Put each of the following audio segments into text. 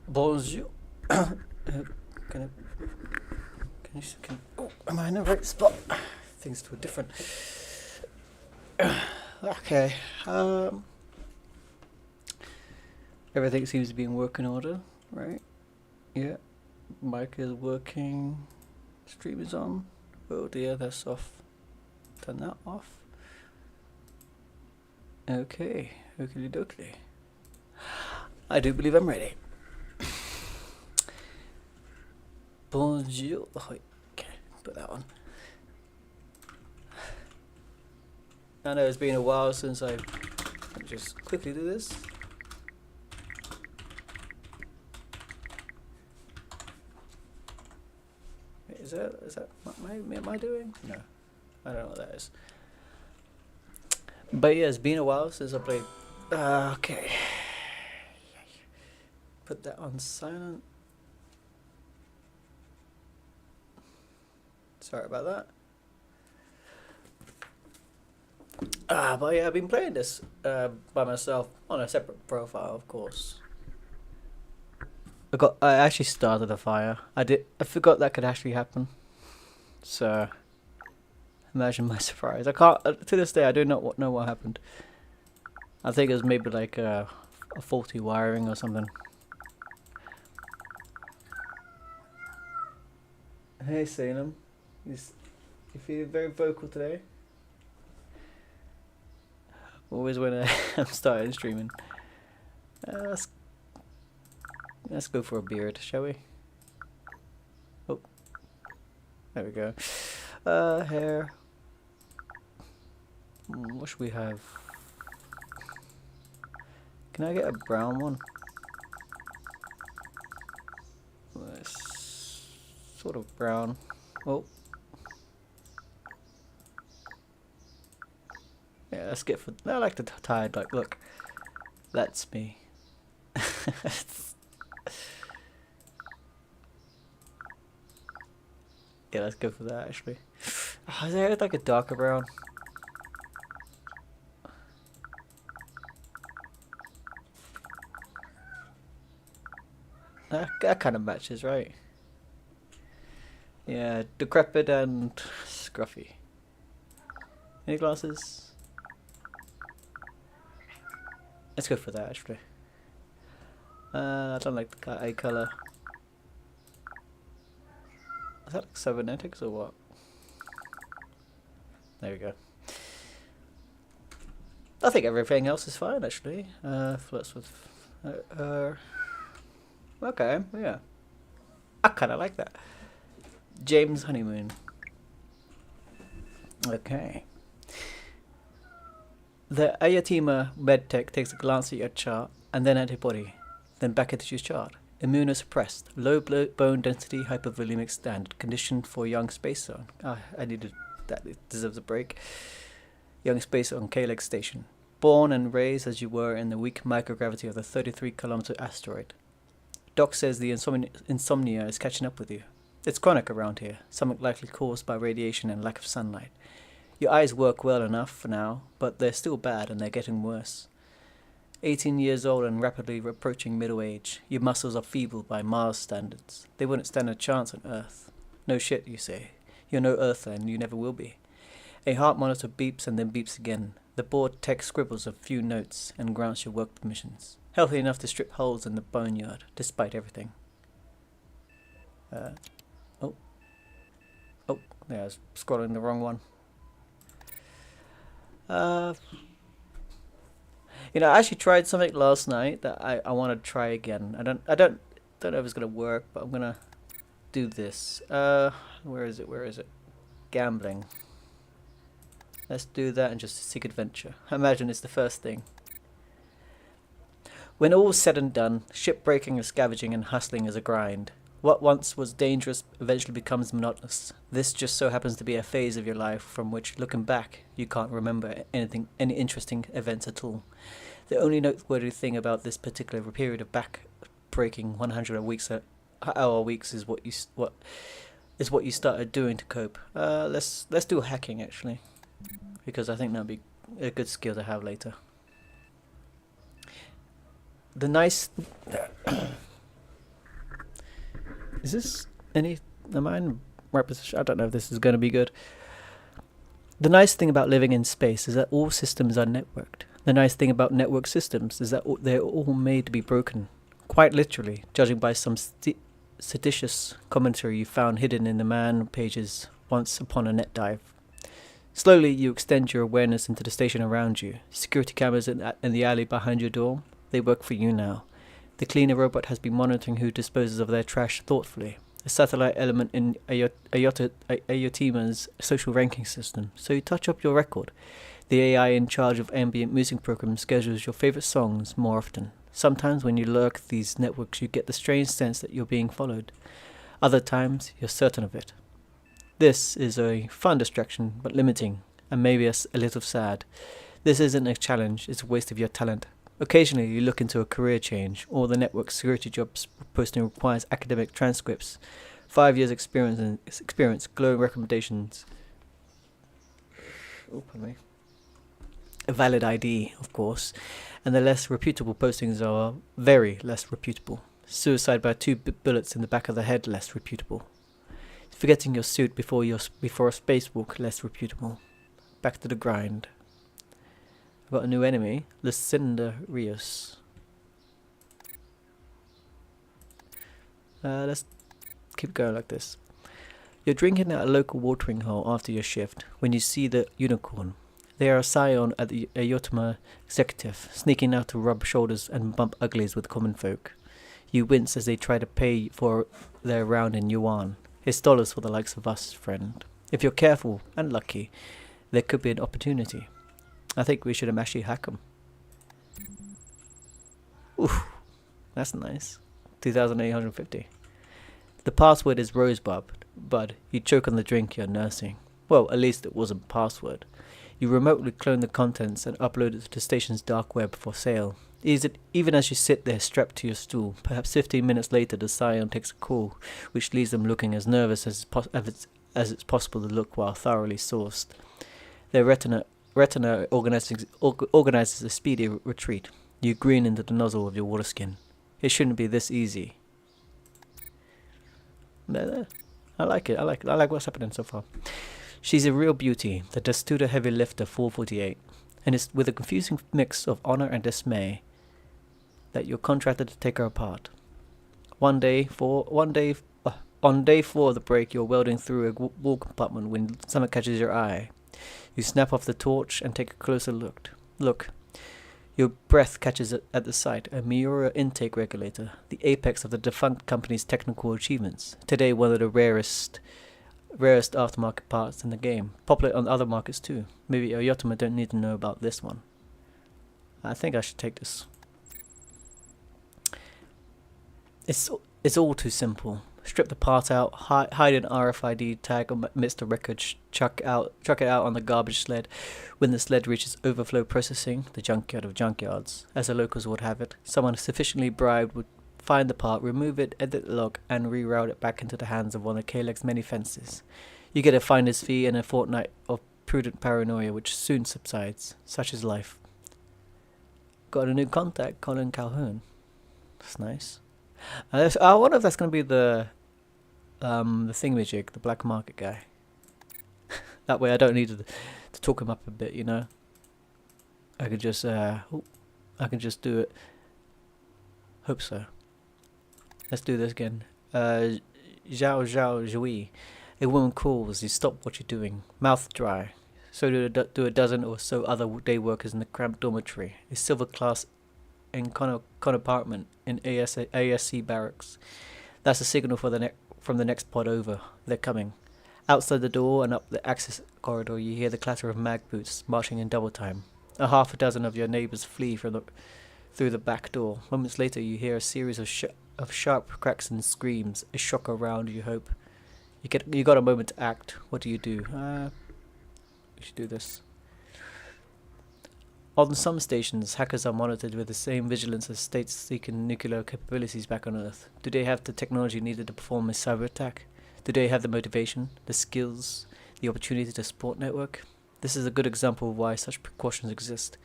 Bonjour. Oh, am I in the right spot? Things were different. Okay. Everything seems to be in working order, right? Yeah. Mic is working. Stream is on. Oh dear, that's off. Turn that off. Okay. Oakley dokley. I do believe I'm ready. Bonjour. Oh, wait. Okay, put that on. I know it's been a while since I've. Let me just quickly do this. Wait, is that what am I doing? No, I don't know what that is. But yeah, it's been a while since I played. Okay. Put that on silent. Sorry about that. But yeah, I've been playing this by myself on a separate profile, of course. I actually started a fire. I forgot that could actually happen. So imagine my surprise. I can't to this day. I do not know what happened. I think it was maybe like a faulty wiring or something. Hey Salem, you feel very vocal today. Always when I'm starting streaming. Let's go for a beard, shall we? Oh, there we go. Hair. What should we have? Can I get a brown one? Sort of brown. Oh. Yeah, let's get for. I like the tied. Like, look, that's me. Yeah, let's go for that actually. Oh, is there like a darker brown? That kind of matches, right? Yeah, decrepit and scruffy. Any glasses? Let's go for that actually. I don't like the eye color. Is that like cybernetics or what? There we go. I think everything else is fine actually. Flirts with. Okay, yeah. I kind of like that. James Honeymoon. Okay. The Ayatima medtech takes a glance at your chart and then at your body, then back at your chart. Immunosuppressed, low bone density, hypervolemic standard, condition for young space zone. I needed that. It deserves a break. Young space on K-Leg station. Born and raised as you were in the weak microgravity of the 33-kilometer asteroid. Doc says the insomnia is catching up with you. It's chronic around here, something likely caused by radiation and lack of sunlight. Your eyes work well enough for now, but they're still bad and they're getting worse. 18 years old and rapidly approaching middle age, your muscles are feeble by Mars standards. They wouldn't stand a chance on Earth. No shit, you say. You're no Earther and you never will be. A heart monitor beeps and then beeps again. The board tech scribbles a few notes and grants your work permissions. Healthy enough to strip holes in the Boneyard, despite everything. Oh, yeah, I was scrolling the wrong one. You know, I actually tried something last night that I want to try again. I don't know if it's gonna work, but I'm gonna do this. Where is it? Gambling. Let's do that and just seek adventure. I imagine it's the first thing. When all's said and done, shipbreaking and scavenging and hustling is a grind. What once was dangerous eventually becomes monotonous. This just so happens to be a phase of your life from which, looking back, you can't remember any interesting events at all. The only noteworthy thing about this particular period of back-breaking 100 hour weeks is what you started doing to cope. Let's do hacking actually, because I think that'd be a good skill to have later. The nice Is this any... Am I in right position? I don't know if this is going to be good. The nice thing about living in space is that all systems are networked. The nice thing about network systems is that they're all made to be broken. Quite literally, judging by some seditious commentary you found hidden in the man pages once upon a net dive. Slowly, you extend your awareness into the station around you. Security cameras in the alley behind your door, they work for you now. The cleaner robot has been monitoring who disposes of their trash thoughtfully. A satellite element in Ayotima's social ranking system, so you touch up your record. The AI in charge of ambient music programs schedules your favorite songs more often. Sometimes when you lurk these networks you get the strange sense that you're being followed. Other times you're certain of it. This is a fun distraction, but limiting, and maybe a little sad. This isn't a challenge, it's a waste of your talent. Occasionally you look into a career change, or the network security jobs posting requires academic transcripts, 5 years experience, glowing recommendations. Pardon me. A valid ID, of course, and the less reputable postings are very less reputable. Suicide by 2 bullets in the back of the head, less reputable. Forgetting your suit before a spacewalk, less reputable. Back to the grind. I've got a new enemy, Lucinda Rios. Let's keep going like this. You're drinking at a local watering hole after your shift when you see the unicorn. They are a scion at the Ayotima executive, sneaking out to rub shoulders and bump uglies with common folk. You wince as they try to pay for their round in yuan. It's dollars for the likes of us, friend. If you're careful and lucky, there could be an opportunity. I think we should actually hack them. Oof, that's nice. 2,850. The password is Rosebud, Bud. You choke on the drink you're nursing. Well, at least it wasn't password. You remotely clone the contents and upload it to the station's dark web for sale. Even as you sit there strapped to your stool, perhaps 15 minutes later the scion takes a call, which leaves them looking as nervous as it's possible to look while thoroughly sourced. Their retina organizes a speedy retreat. You grin into the nozzle of your water skin. It shouldn't be this easy. I like it. I like what's happening so far. She's a real beauty, the Testudo Heavy Lifter 448, and it's with a confusing mix of honor and dismay that you're contracted to take her apart. On day 4 of the break, you're welding through a wall compartment when something catches your eye. You snap off the torch and take a closer look. Your breath catches at the sight, a Miura intake regulator, the apex of the defunct company's technical achievements. Today, one of the rarest aftermarket parts in the game. Popular on other markets too. Maybe Ayotima don't need to know about this one. I think I should take this. It's all too simple. Strip the part out, hide an RFID tag amidst the wreckage, chuck it out on the garbage sled. When the sled reaches overflow processing, the junkyard of junkyards, as the locals would have it, someone sufficiently bribed would find the part, remove it, edit the log, and reroute it back into the hands of one of Kalec's many fences. You get a finder's fee and a fortnight of prudent paranoia, which soon subsides. Such is life. Got a new contact, Colin Calhoun. That's nice. I wonder if that's going to be the thingamajig, the black market guy. That way I don't need to talk him up a bit, you know. I can just do it. Hope so. Let's do this again. Zhao Zhui. A woman calls. You stop what you're doing. Mouth dry. So do a dozen or so other day workers in the cramped dormitory. A silver class in compartment in ASC barracks. That's a signal for from the next pod over. They're coming. Outside the door and up the access corridor, you hear the clatter of mag boots marching in double time. A half a dozen of your neighbors flee through the back door. Moments later, you hear a series of sharp cracks and screams. A shock around, you hope. You got a moment to act. What do you do? We should do this. On some stations, hackers are monitored with the same vigilance as states seeking nuclear capabilities back on Earth. Do they have the technology needed to perform a cyber attack? Do they have the motivation, the skills, the opportunity to support network? This is a good example of why such precautions exist.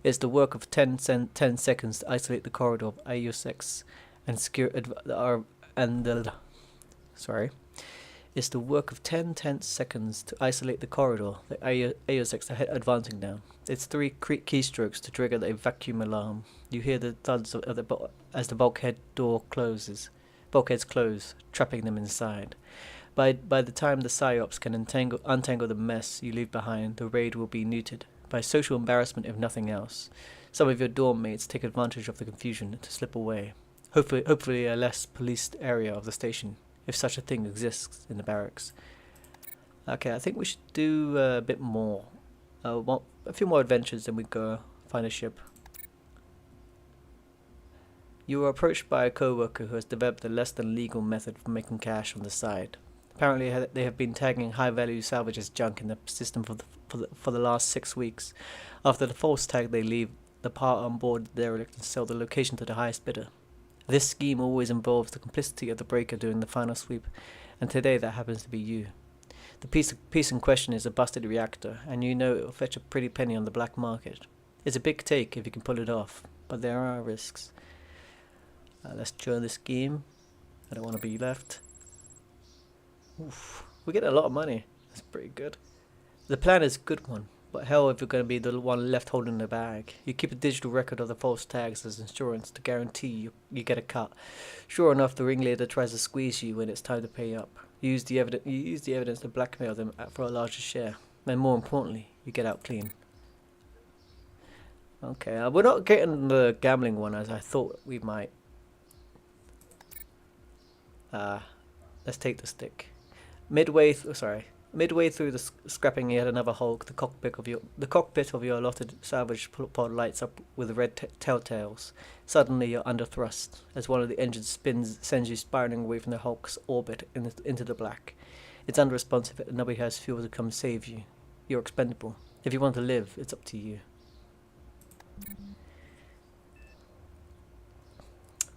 It's the work of 10 seconds to isolate the corridor of IUSX and secure Sorry. It's the work of 10 tense seconds to isolate the corridor the AOSX are advancing down. It's three keystrokes to trigger the vacuum alarm. You hear the thuds as the bulkheads close, trapping them inside. By the time the psyops can untangle the mess you leave behind, the raid will be neutered by social embarrassment if nothing else. Some of your dorm mates take advantage of the confusion to slip away. Hopefully a less policed area of the station, if such a thing exists in the barracks. Okay, I think we should do a bit more. A few more adventures, then we go find a ship. You were approached by a co-worker who has developed a less than legal method for making cash on the side. Apparently they have been tagging high-value salvage as junk in the system for the last 6 weeks. After the false tag, they leave the part on board the derelict and sell the location to the highest bidder. This scheme always involves the complicity of the breaker doing the final sweep, and today that happens to be you. The piece in question is a busted reactor, and you know it will fetch a pretty penny on the black market. It's a big take if you can pull it off, but there are risks. Let's join this scheme. I don't want to be left. Oof, we get a lot of money. That's pretty good. The plan is a good one, but hell if you're going to be the one left holding the bag. You keep a digital record of the false tags as insurance to guarantee you get a cut. Sure enough, the ringleader tries to squeeze you when it's time to pay up. You use the evidence to blackmail them for a larger share, and more importantly, you get out clean. Okay, we're not getting the gambling one as I thought we might. Let's take the stick. Midway through the scrapping, you had another hulk. The cockpit of your allotted salvage pod lights up with red telltales. Suddenly, you're under thrust as one of the engines sends you spiraling away from the hulk's orbit into the black. It's unresponsive, and nobody has fuel to come save you. You're expendable. If you want to live, it's up to you.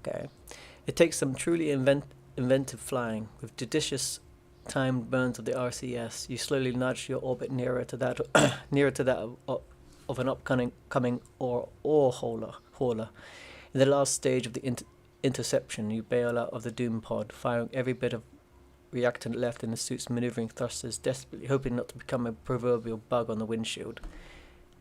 Okay, it takes some truly inventive flying with judicious timed burns of the RCS. You slowly nudge your orbit nearer to that of an upcoming ore hauler. In the last stage of the interception, you bail out of the doom pod, firing every bit of reactant left in the suit's maneuvering thrusters, desperately hoping not to become a proverbial bug on the windshield.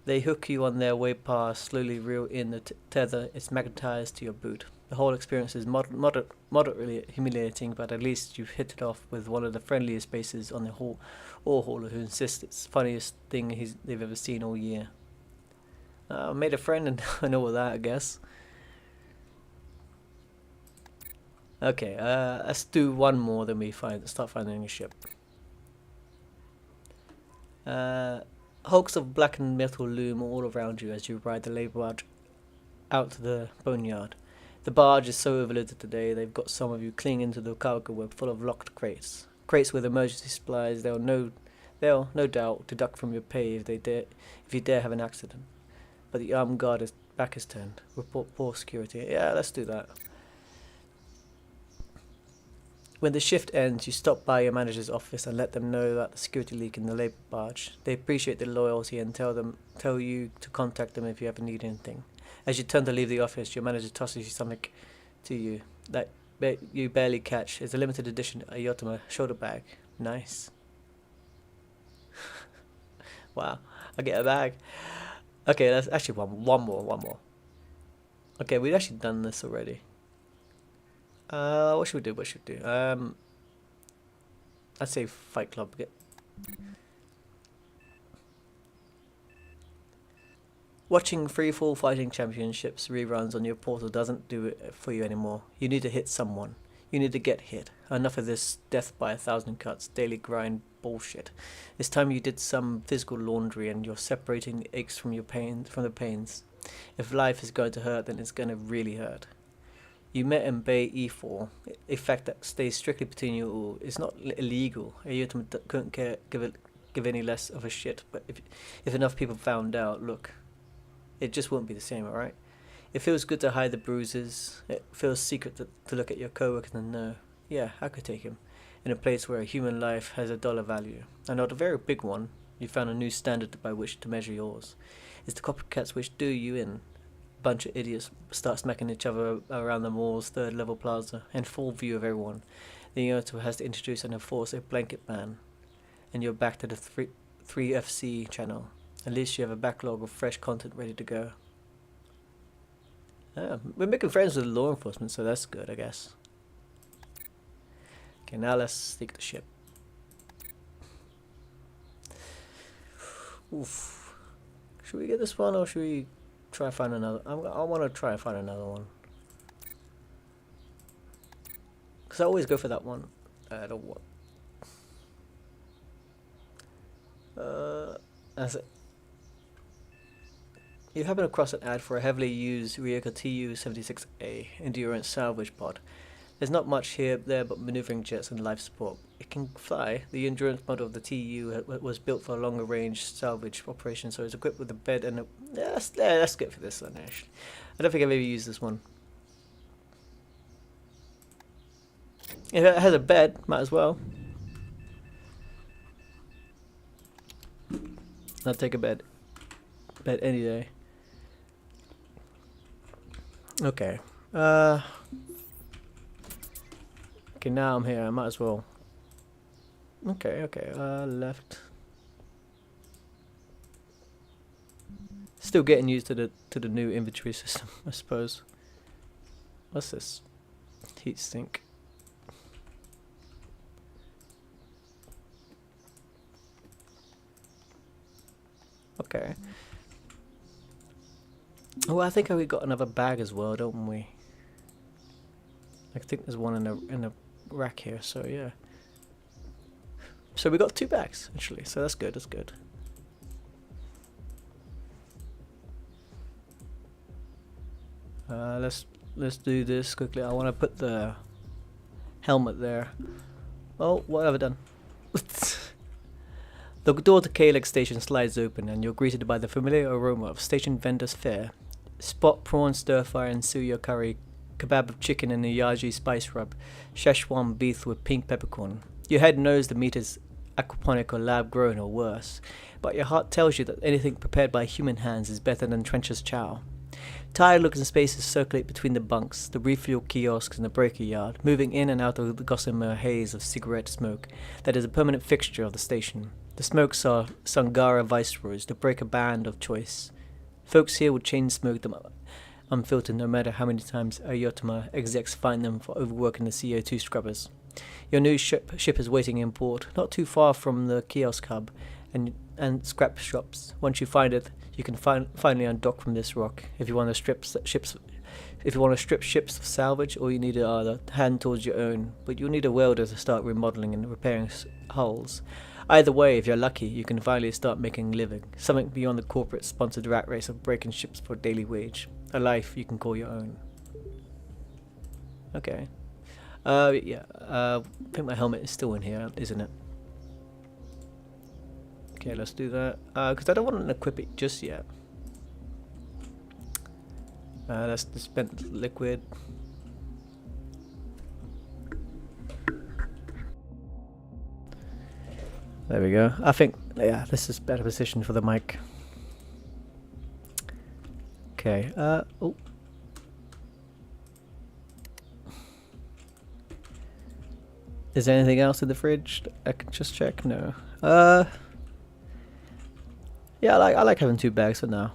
They hook you on their way past, slowly reel in the tether. It's magnetized to your boot. The whole experience is moderately humiliating, but at least you've hit it off with one of the friendliest faces on the ore hauler who insists it's the funniest thing they've ever seen all year. I made a friend and all that, I guess. Okay, let's do one more, then we start finding a ship. Hulks of blackened metal loom all around you as you ride the labour barge out to the Boneyard. The barge is so overloaded today, they've got some of you clinging to the cargo web full of locked crates. Crates with emergency supplies. They'll no doubt deduct from your pay if you dare have an accident. But the armed guard back is turned. Report poor security. Yeah, let's do that. When the shift ends, you stop by your manager's office and let them know about the security leak in the labour barge. They appreciate the loyalty and tell you to contact them if you ever need anything. As you turn to leave the office, your manager tosses you something to you that you barely catch. It's a limited edition Ayotama shoulder bag. Nice. Wow, I get a bag. Okay, that's actually one more. Okay, we've actually done this already. What should we do? I'd say Fight Club. Watching Freefall Fighting Championships reruns on your portal doesn't do it for you anymore. You need to hit someone. You need to get hit. Enough of this death by 1,000 cuts, daily grind bullshit. It's time you did some physical laundry and you're separating the aches from the pains. If life is going to hurt, then it's going to really hurt. You met in Bay E4, a fact that stays strictly between you all. It's not illegal. Ayutthaya couldn't give any less of a shit, but if enough people found out, look, it just won't be the same, alright? It feels good to hide the bruises. It feels secret to look at your coworkers and know, yeah, I could take him. In a place where a human life has a dollar value. And not a very big one. You found a new standard by which to measure yours. It's the copycats which do you in. Bunch of idiots start smacking each other around the mall's third level plaza in full view of everyone. The owner has to introduce and enforce a blanket ban, and you're back to the 3FC channel. At least you have a backlog of fresh content ready to go. We're making friends with law enforcement, so that's good, I guess. Okay, now let's seek the ship. Oof. Should we get this one, or should we try and find another? I want to try and find another one. Because I always go for that one. I don't want. That's it. You happen across an ad for a heavily used Ryuka Tu-76A endurance salvage pod. There's not much here there but maneuvering jets and life support. It can fly. The endurance model of the TU was built for a longer range salvage operation, so it's equipped with a bed and a... Yeah, that's good for this one, actually. I don't think I've ever used this one. If it has a bed, might as well. I'll take a bed. Bed any day. Okay. Okay, now I'm here. I might as well. Okay. Left. Still getting used to the new inventory system, I suppose. What's this? Heat sink. Okay. Oh, I think we got another bag as well, don't we? I think there's one in a rack here, so yeah. So we got 2 bags actually, so that's good. That's good. Let's do this quickly. I want to put the helmet there. Oh, what have I done? The door to Kalec station slides open, and you're greeted by the familiar aroma of station vendors' fare. Spot prawn stir fry and suya curry, kebab of chicken and a yaji spice rub, Szechuan beef with pink peppercorn. Your head knows the meat is aquaponic or lab grown or worse, but your heart tells you that anything prepared by human hands is better than Trench's chow. Tired looking spaces circulate between the bunks, the refuel kiosks and the breaker yard, moving in and out of the gossamer haze of cigarette smoke that is a permanent fixture of the station. The smokes are Sangara Viceroys, the breaker band of choice. Folks here would chain smoke them unfiltered no matter how many times Ayotama execs find them for overworking the CO2 scrubbers. Your new ship is waiting in port, not too far from the kiosk hub and scrap shops. Once you find it, you can finally undock from this rock. If you want to strip ships for salvage, all you need are the hand tools your own, but you'll need a welder to start remodeling and repairing hulls. Either way, if you're lucky, you can finally start making a living, something beyond the corporate-sponsored rat race of breaking ships for a daily wage. A life you can call your own. Okay. Yeah. I think my helmet is still in here, isn't it? Okay, let's do that. Because I don't want to equip it just yet. Let's dispense liquid. There we go. I think, yeah, this is better position for the mic. Okay, oh. Is there anything else in the fridge? I can just check. No. Yeah, I like having 2 bags for now.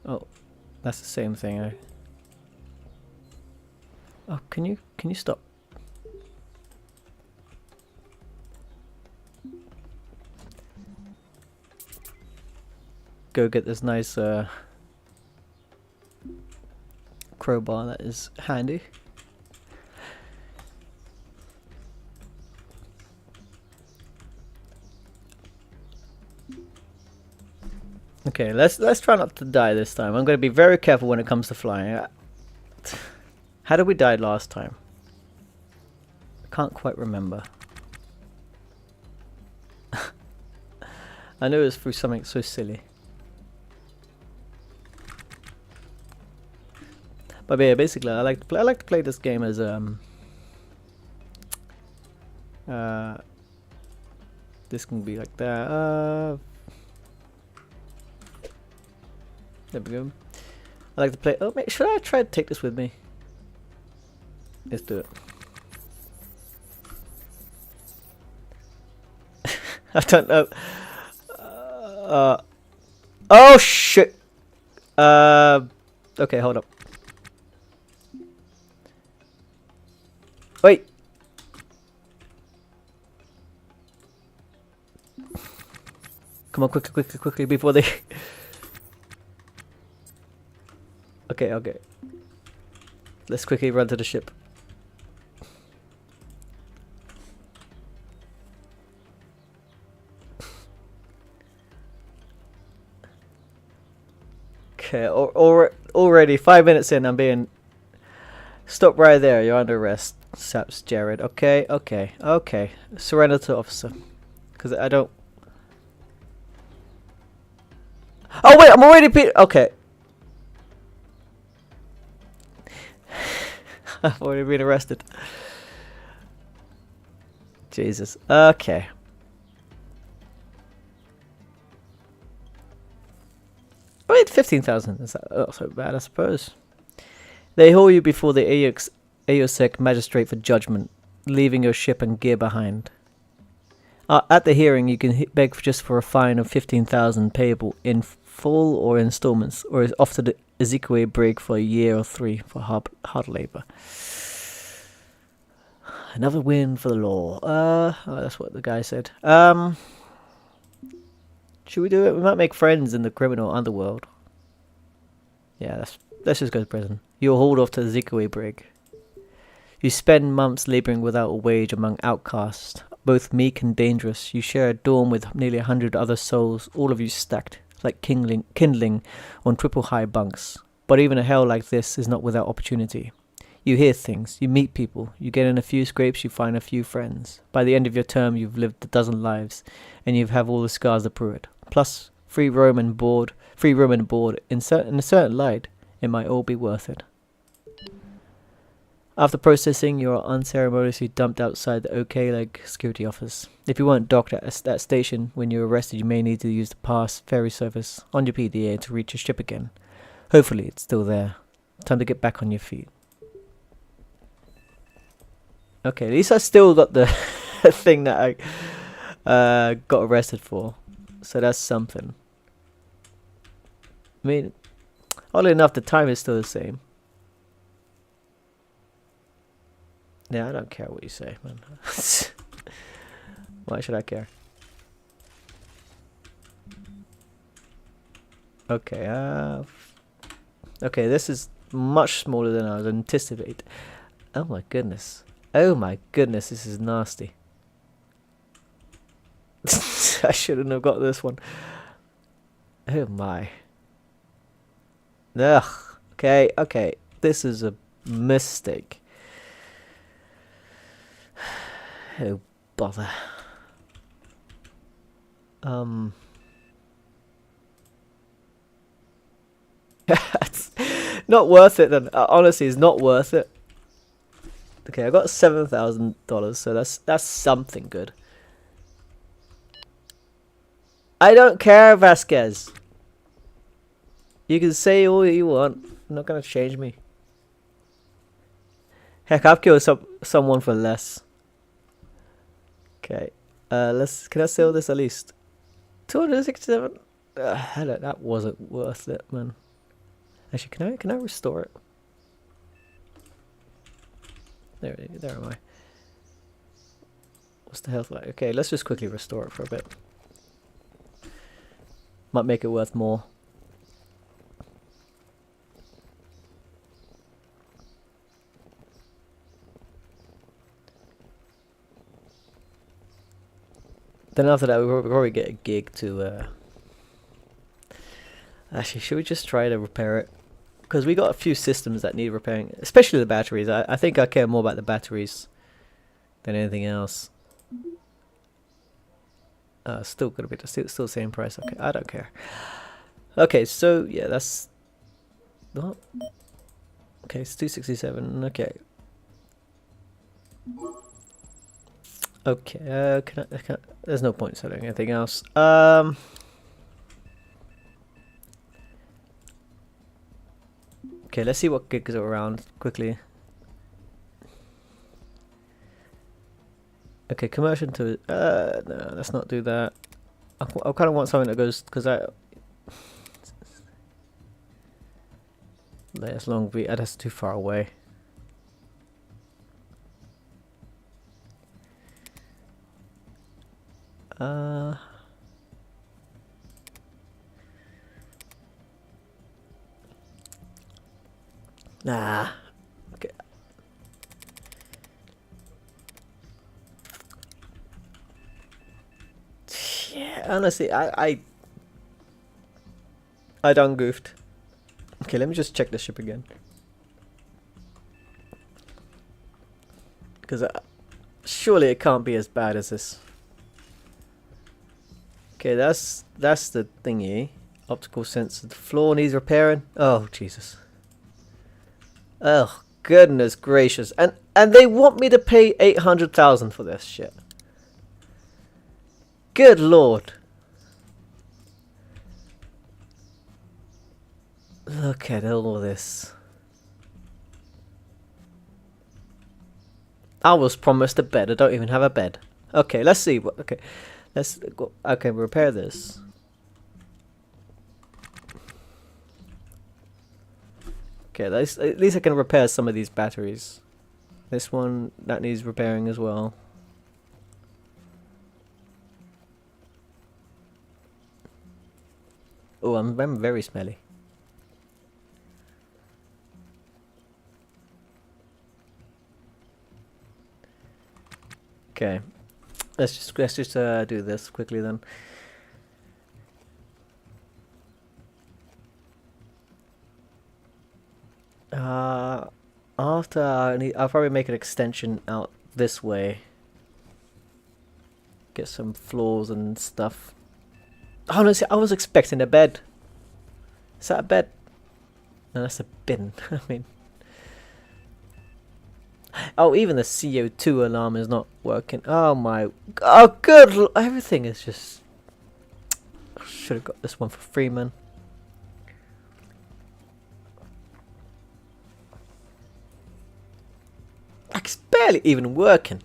Oh, that's the same thing. Oh, can you stop? Go get this nice crowbar that is handy. Okay, let's try not to die this time. I'm going to be very careful when it comes to flying. How did we die last time? I can't quite remember. I know it was through something so silly. But yeah, basically, I like to play this game as this can be like that. There we go. I like to play. Oh, should I try to take this with me? Let's do it. I don't know. Oh shit. Okay, hold up. Wait. Come on, quickly before they. Okay. Let's quickly run to the ship. Okay, already 5 minutes in, I'm being... Stop right there, you're under arrest, saps Jared. Okay. Surrender to officer. Because I don't... Oh wait, I'm already okay. I've already been arrested. Jesus. Okay. Wait, 15,000. Is that not so bad, I suppose? They haul you before the AOSEC magistrate for judgment, leaving your ship and gear behind. At the hearing, you can beg just for a fine of 15,000 payable in full or installments, or is off to the Ezekwe brig for a year or 3 for hard labor. Another win for the law. That's what the guy said. Should we do it? We might make friends in the criminal underworld. Yeah, let's just go to prison. You're hauled off to the Ezekwe brig. You spend months laboring without a wage among outcasts, both meek and dangerous. You share a dorm with nearly 100 other souls, all of you stacked like kindling on triple high bunks. But even a hell like this is not without opportunity. You hear things, you meet people, you get in a few scrapes, you find a few friends. By the end of your term, you've lived a dozen lives, and you have all the scars to prove it. Plus, free room and board in a certain light, it might all be worth it. After processing, you are unceremoniously dumped outside the OK Leg security office. If you weren't docked at that station when you were arrested, you may need to use the pass ferry service on your PDA to reach your ship again. Hopefully, it's still there. Time to get back on your feet. Okay, at least I still got the thing that I got arrested for. So that's something. I mean, oddly enough, the time is still the same. Yeah, I don't care what you say, man. Why should I care? Okay, okay, this is much smaller than I was anticipating. Oh my goodness. Oh my goodness, this is nasty. I shouldn't have got this one. Oh my. Ugh. Okay. This is a mistake. Oh bother. It's not worth it then. Honestly, it's not worth it. Okay, I got $7,000, so that's something good. I don't care, Vasquez. You can say all you want. I'm not gonna change me. Heck, I've killed someone for less. Okay, can I sell this at least? 267. That wasn't worth it, man. Actually, can I restore it? There am I. What's the health like? Okay, let's just quickly restore it for a bit. Might make it worth more. Then after that, we'll probably get a gig to... Actually, should we just try to repair it? Because we got a few systems that need repairing, especially the batteries. I think I care more about the batteries than anything else. Still gonna be still same price. Okay, I don't care. Okay, so yeah, that's what. Okay, it's 267. Okay. Okay. Can I, there's no point selling anything else. Okay, let's see what gigs are around quickly. Okay, conversion to no, let's not do that. I kind of want something that goes because that's long. That's too far away. Nah. Okay. Yeah, honestly, I done goofed. Okay, let me just check the ship again. Because surely it can't be as bad as this. Okay, that's the thingy. Optical sensor. The floor needs repairing. Oh Jesus. Oh goodness gracious. And they want me to pay 800,000 for this shit. Good lord. Look at all this. I was promised a bed. I don't even have a bed. Okay, let's see. Okay, let's go. Okay, repair this. Okay, at least I can repair some of these batteries. This one, that needs repairing as well. Oh, I'm very smelly. Okay, let's just do this quickly then. After I'll probably make an extension out this way. Get some floors and stuff. Honestly, I was expecting a bed. Is that a bed? No, that's a bin. I mean, oh, even the CO2 alarm is not working. Oh my! Oh, good! Everything is just. Should have got this one for free, man. It's barely even working.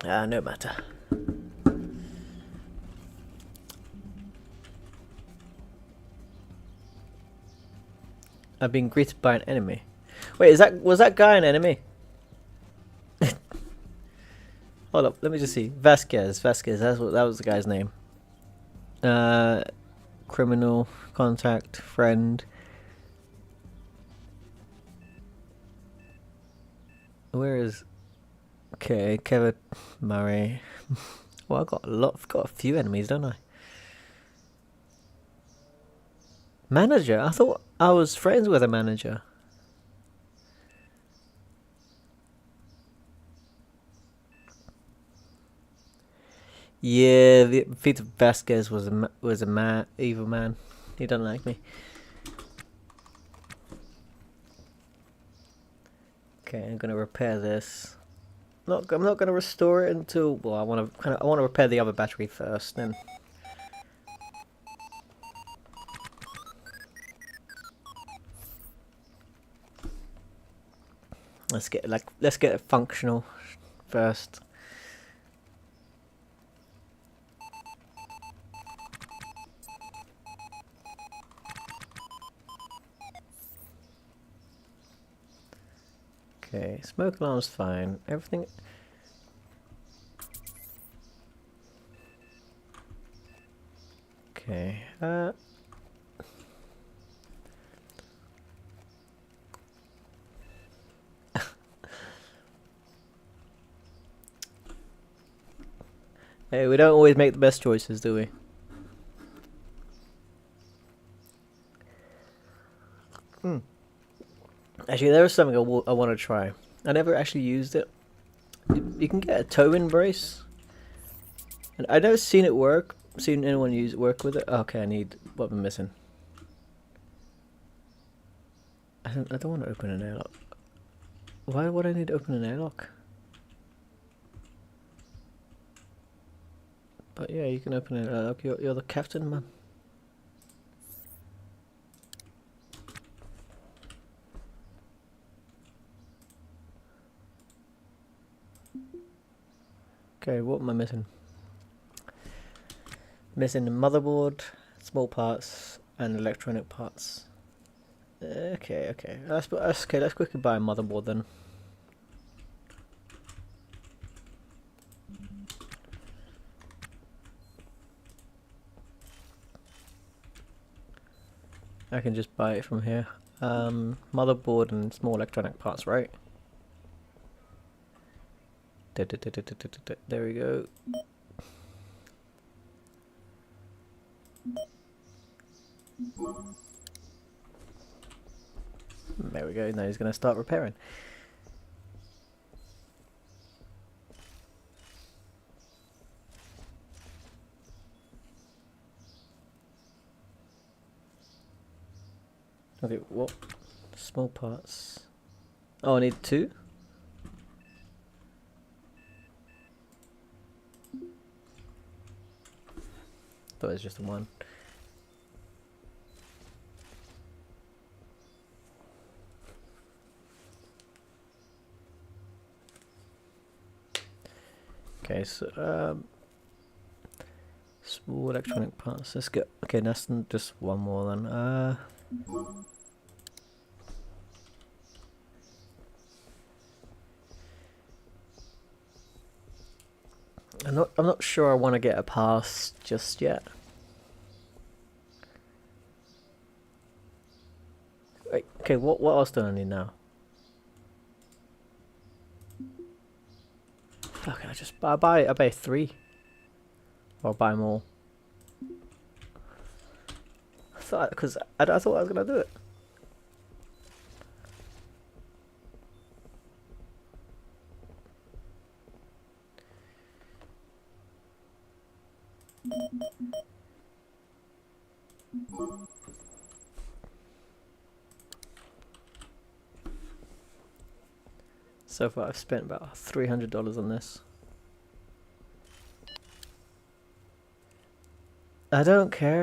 No matter. I've been greeted by an enemy. Wait, was that guy an enemy? Hold up, let me just see. Vasquez, that was the guy's name. Criminal, contact, friend. Where is? Okay, Kevin Murray. Well, I've got a few enemies, don't I? Manager? I thought I was friends with a manager. Yeah, Vito Vasquez was a evil man. He doesn't like me. Okay, I'm gonna repair this. I'm not gonna restore it until, well, I want to repair the other battery first. Then let's get it functional first. Okay, smoke alarm's fine. Everything. Okay. Hey, we don't always make the best choices, do we? Actually, there is something I want to try. I never actually used it. You can get a towing brace, and I've never seen it work. Seen anyone work with it? Okay, I need what am I missing? I don't want to open an airlock. Why would I need to open an airlock? But yeah, you can open an airlock. You're the captain, man. Okay, what am I missing? Missing the motherboard, small parts, and electronic parts. Okay, okay. Okay, let's quickly buy a motherboard then. I can just buy it from here. Motherboard and small electronic parts, right? There we go. There we go. Now he's going to start repairing. Okay, what? Small parts. Oh, I need 2? Thought it was just 1. Okay, so small electronic parts. Let's go. Okay, that's just 1 more then. I'm not sure I want to get a pass just yet. Wait, okay, what else do I need now? Fuck, I buy 3. Or buy more. I thought I thought I was gonna do it. So far I've spent about $300 on this. I don't care.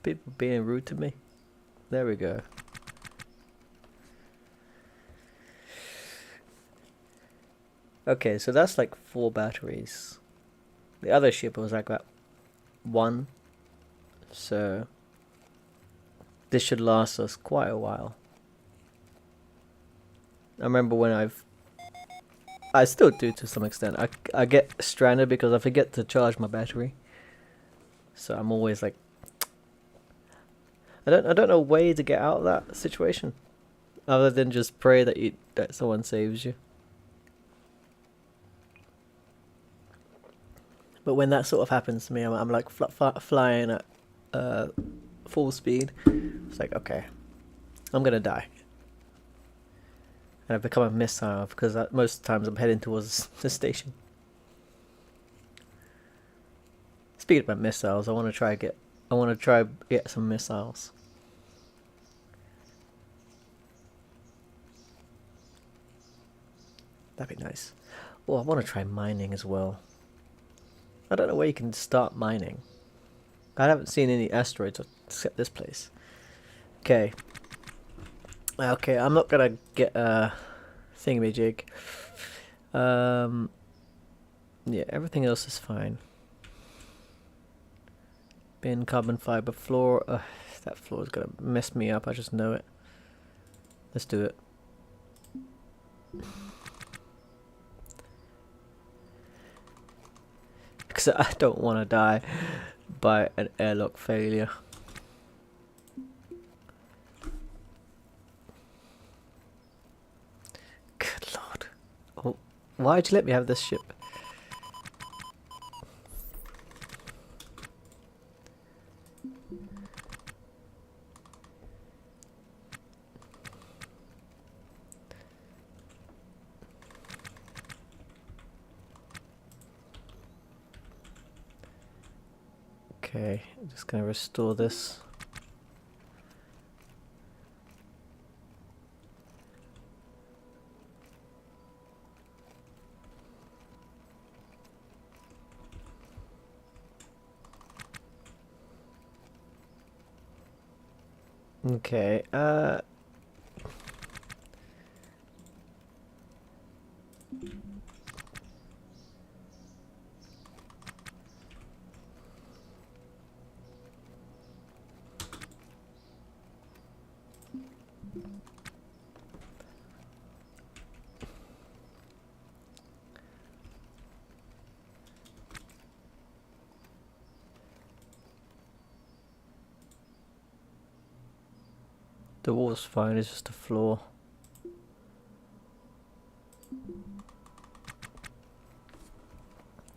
People being rude to me. There we go. Okay, so that's like 4 batteries. The other ship was like about 1. So this should last us quite a while. I remember when I still do to some extent. I get stranded because I forget to charge my battery. So I'm always like, I don't know a way to get out of that situation other than just pray that someone saves you. But when that sort of happens to me, I'm like flying at full speed. It's like, okay, I'm gonna die. And I've become a missile because most times I'm heading towards the station. Speaking about missiles, I want to try get some missiles. That'd be nice. Oh, I want to try mining as well. I don't know where you can start mining. I haven't seen any asteroids except this place. Okay. Okay, I'm not gonna get a thingamajig. Yeah, everything else is fine. Bin, carbon fiber, floor. That floor is gonna mess me up. I just know it. Let's do it. Because I don't want to die by an airlock failure. Good lord. Oh, why'd you let me have this ship? Okay, I'm just gonna restore this. Okay, The wall's fine, it's just the floor.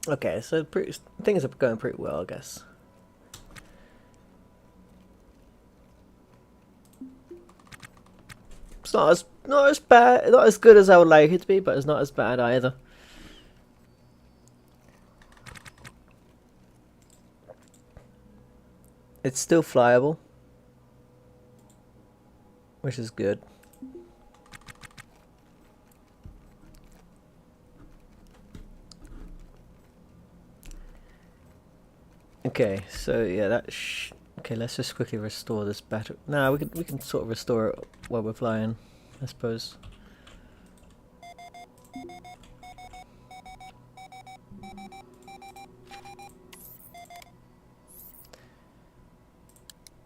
Okay, so things are going pretty well, I guess. It's not as bad, not as good as I would like it to be, but it's not as bad either. It's still flyable, which is good. Okay, so yeah, okay, let's just quickly restore this battery. Nah, we can sort of restore it while we're flying, I suppose.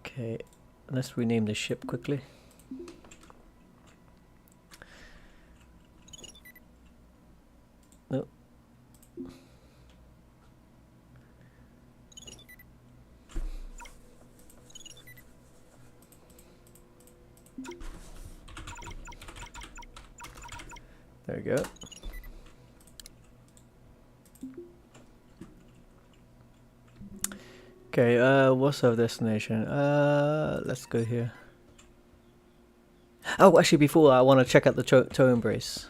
Okay, let's rename the ship quickly. Nope. There we go. Okay, what's our destination? Let's go here. Oh, actually, before I want to check out the toe embrace.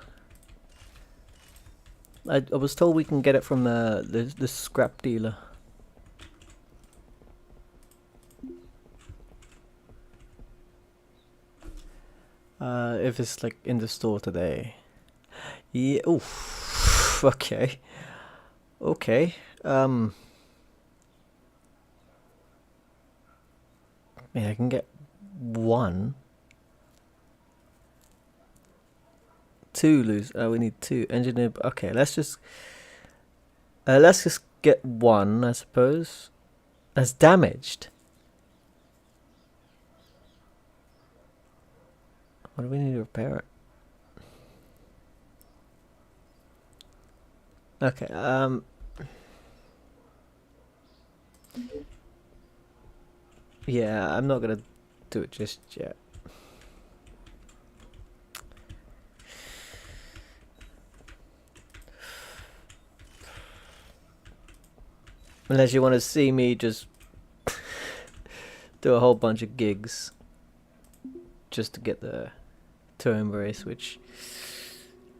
I was told we can get it from the scrap dealer. If it's like in the store today. Yeah. Oof. Okay. Okay. Yeah, I can get one. Two loose. Oh, we need two. Engineer. Okay, let's just get one, I suppose. That's damaged. What do we need to repair it? Okay. Yeah, I'm not gonna do it just yet. Unless you want to see me just do a whole bunch of gigs just to get the toe embrace, which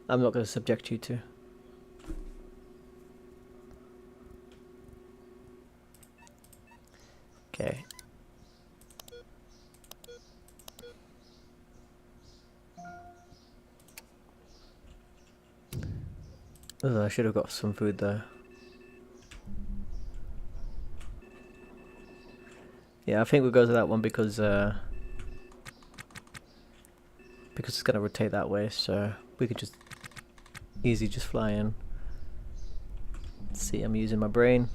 I'm not going to subject you to. Okay. Oh, I should have got some food there. Yeah, I think we'll go to that one because it's gonna rotate that way, so we could just easily just fly in. See, I'm using my brain.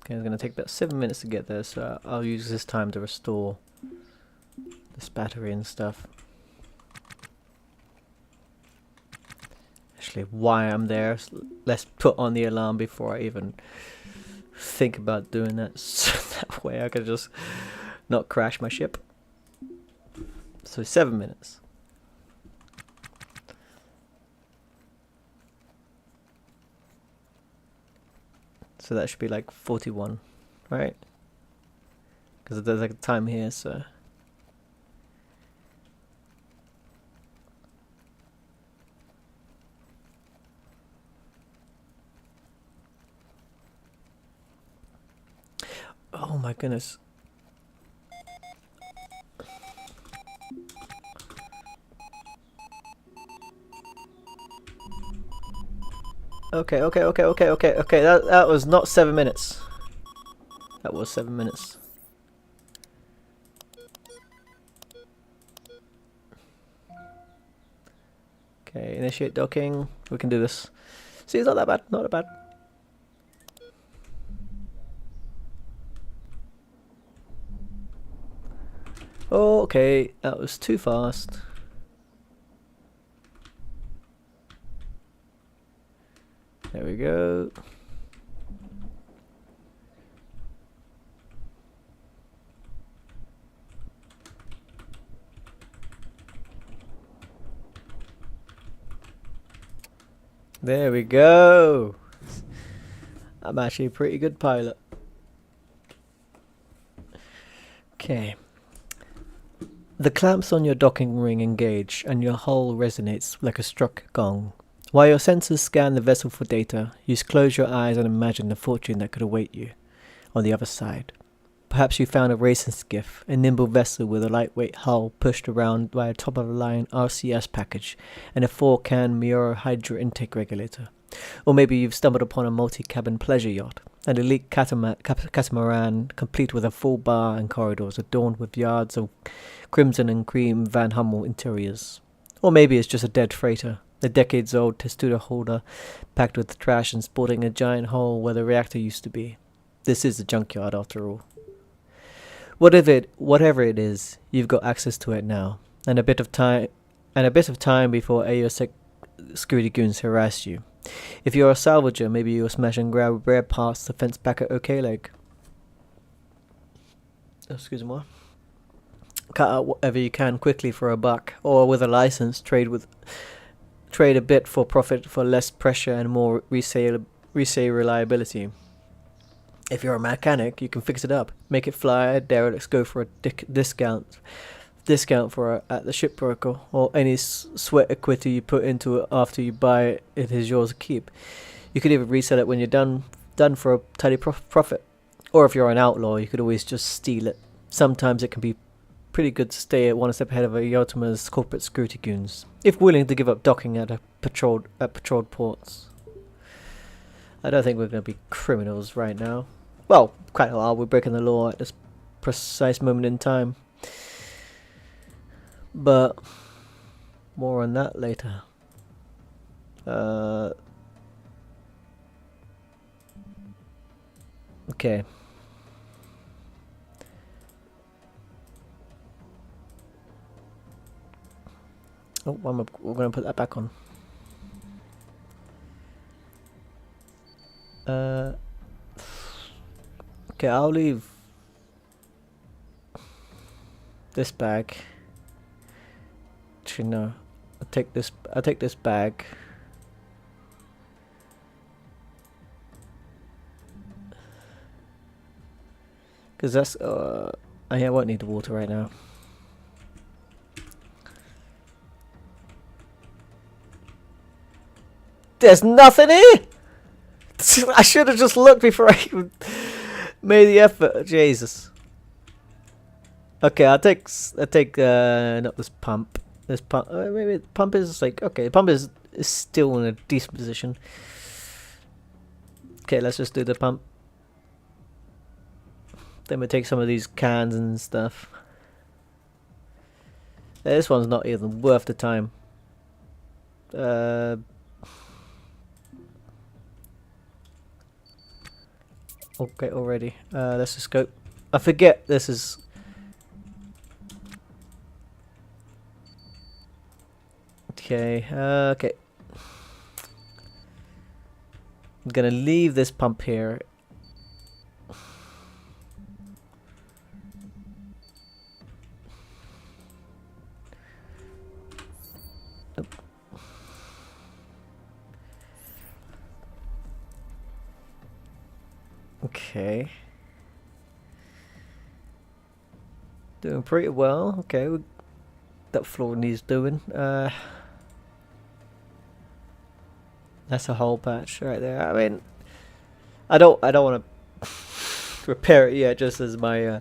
Okay, it's gonna take about 7 minutes to get there, so I'll use this time to restore this battery and stuff. Actually, why I'm there, let's put on the alarm before I even think about doing that, so that way I can just not crash my ship. So 7 minutes. So that should be like 41, right? Because there's like a time here, so. Oh my goodness. Okay. That was not 7 minutes. That was 7 minutes. Okay, initiate docking. We can do this. See, it's not that bad. Not that bad. Okay, that was too fast. There we go. There we go. I'm actually a pretty good pilot. Okay. The clamps on your docking ring engage and your hull resonates like a struck gong. While your sensors scan the vessel for data, you close your eyes and imagine the fortune that could await you on the other side. Perhaps you found a racing skiff, a nimble vessel with a lightweight hull pushed around by a top-of-the-line RCS package and a 4-can Miura Hydra intake regulator. Or maybe you've stumbled upon a multi-cabin pleasure yacht, an elite catamaran complete with a full bar and corridors adorned with yards of crimson and cream Van Hummel interiors. Or maybe it's just a dead freighter, a decades-old testudo holder packed with trash and sporting a giant hole where the reactor used to be. This is a junkyard after all. Whatever it is, you've got access to it now, and a bit of time before AOSEC security goons harass you. If you're a salvager, maybe you'll smash and grab rare parts to fence back at OK Leg. Excuse me. Cut out whatever you can quickly for a buck, or with a license, trade a bit for profit for less pressure and more resale reliability. If you're a mechanic, you can fix it up, make it fly. Derelicts go for a discount for at the shipbroker, or any sweat equity you put into it after you buy it is yours to keep. You could even resell it when you're done for a tidy profit. Or if you're an outlaw, you could always just steal it. Sometimes it can be pretty good to stay one step ahead of a Yotima's corporate security goons, if willing to give up docking at patrolled ports. I don't think we're going to be criminals right now. Well, quite a while. We're breaking the law at this precise moment in time. But more on that later. Okay. Oh, we're going to put that back on. Okay, I'll leave this bag. Actually, no. I'll take this bag. Because that's I won't need the water right now. There's nothing here. I should have just looked before I even made the effort. Jesus. Okay, I'll take not this pump. This pump. Maybe the pump is like okay. The pump is still in a decent position. Okay, let's just do the pump. Then we take some of these cans and stuff. Yeah, this one's not even worth the time. Okay, already. Let's just go. I forget this is. Okay. Okay. I'm gonna leave this pump here. Okay. Doing pretty well. Okay, that floor needs doing. That's a whole patch right there. I mean, I don't want to repair it yet, just as my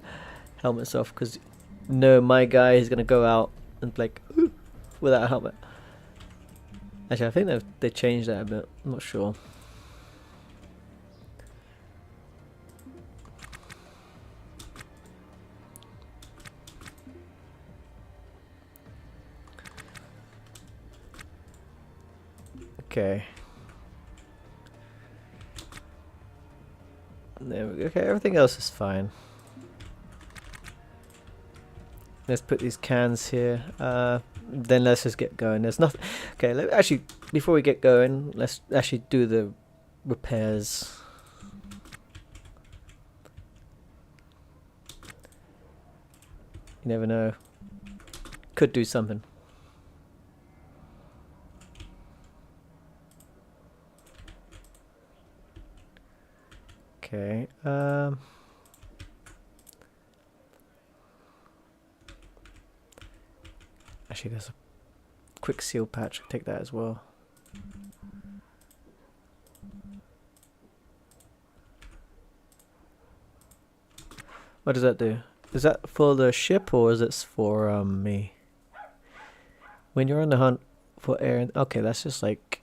helmet's off, because no, my guy is gonna go out and like without a helmet. Actually, I think they changed that a bit. I'm not sure. Okay. There we go. Okay, everything else is fine. Let's put these cans here. Then let's just get going. There's nothing. Okay, actually, before we get going, let's actually do the repairs. You never know. Could do something. Okay. Actually, there's a quick seal patch. I'll take that as well. What does that do? Is that for the ship or is it for me? When you're on the hunt for air, okay, that's just like,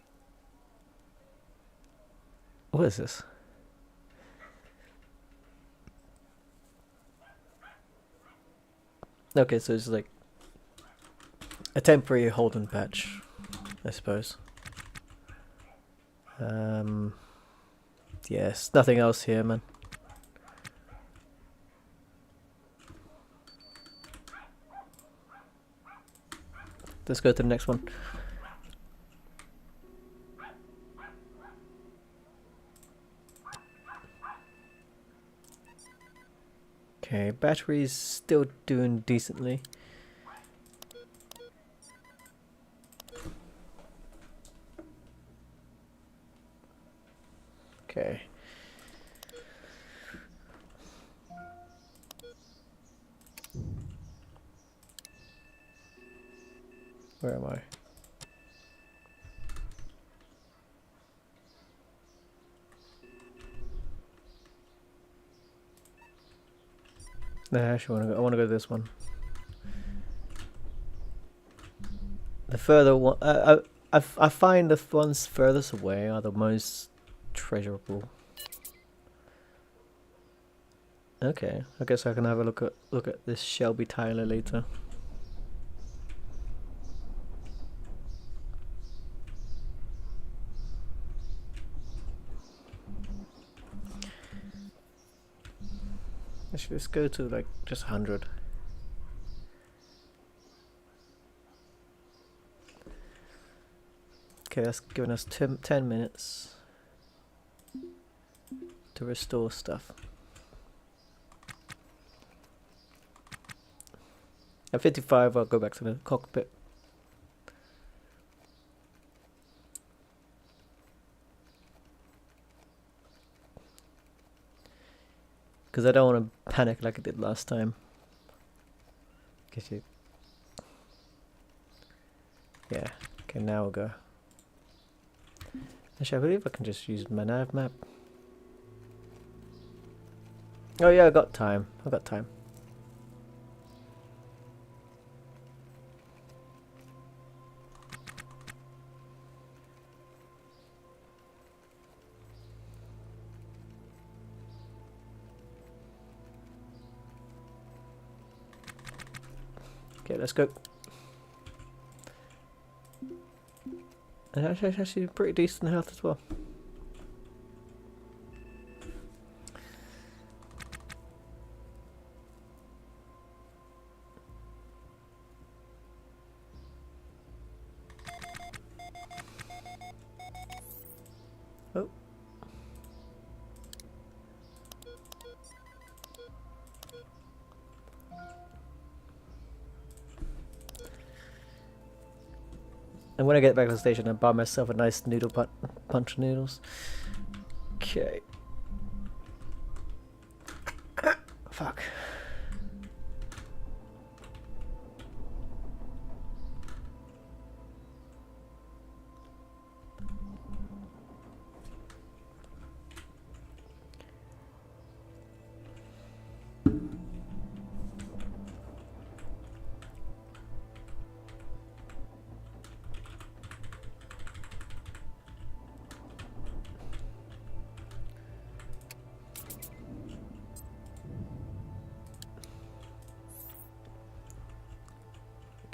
what is this? Okay, so it's like a temporary holding patch, I suppose. Yes, nothing else here, man. Let's go to the next one. Okay, battery's still doing decently. Okay. Where am I? No, I actually want to go. I want to go to this one. The further one, I find the ones furthest away are the most treasurable. Okay, I guess I can have a look at this Shelby Tyler later. Actually, let's go to like just 100. Okay, that's giving us 10 minutes to restore stuff. At 55, I'll go back to the cockpit. Because I don't want to panic like I did last time. Guess you. Yeah. Okay, now we'll go. Actually, I believe I can just use my nav map. Oh yeah, I got time. I got time. Okay, let's go. And actually pretty decent health as well. Oh. And when I get back to the station, I buy myself a nice noodle punch of noodles. Okay. Fuck.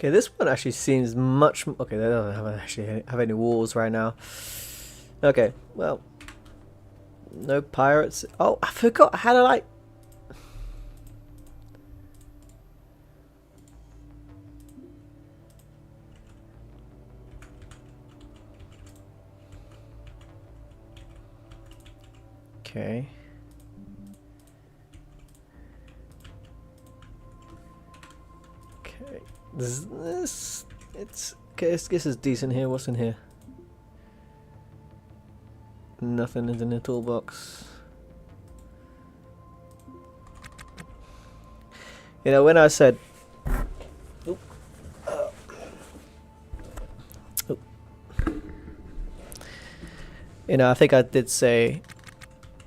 Okay, this one actually seems much. Okay, they don't actually have any walls right now. Okay, well, no pirates. Oh, I forgot how to like. Okay. Okay. This it's okay. This is decent here. What's in here? Nothing is in the toolbox. You know, when I said, oop, oop. You know, I think I did say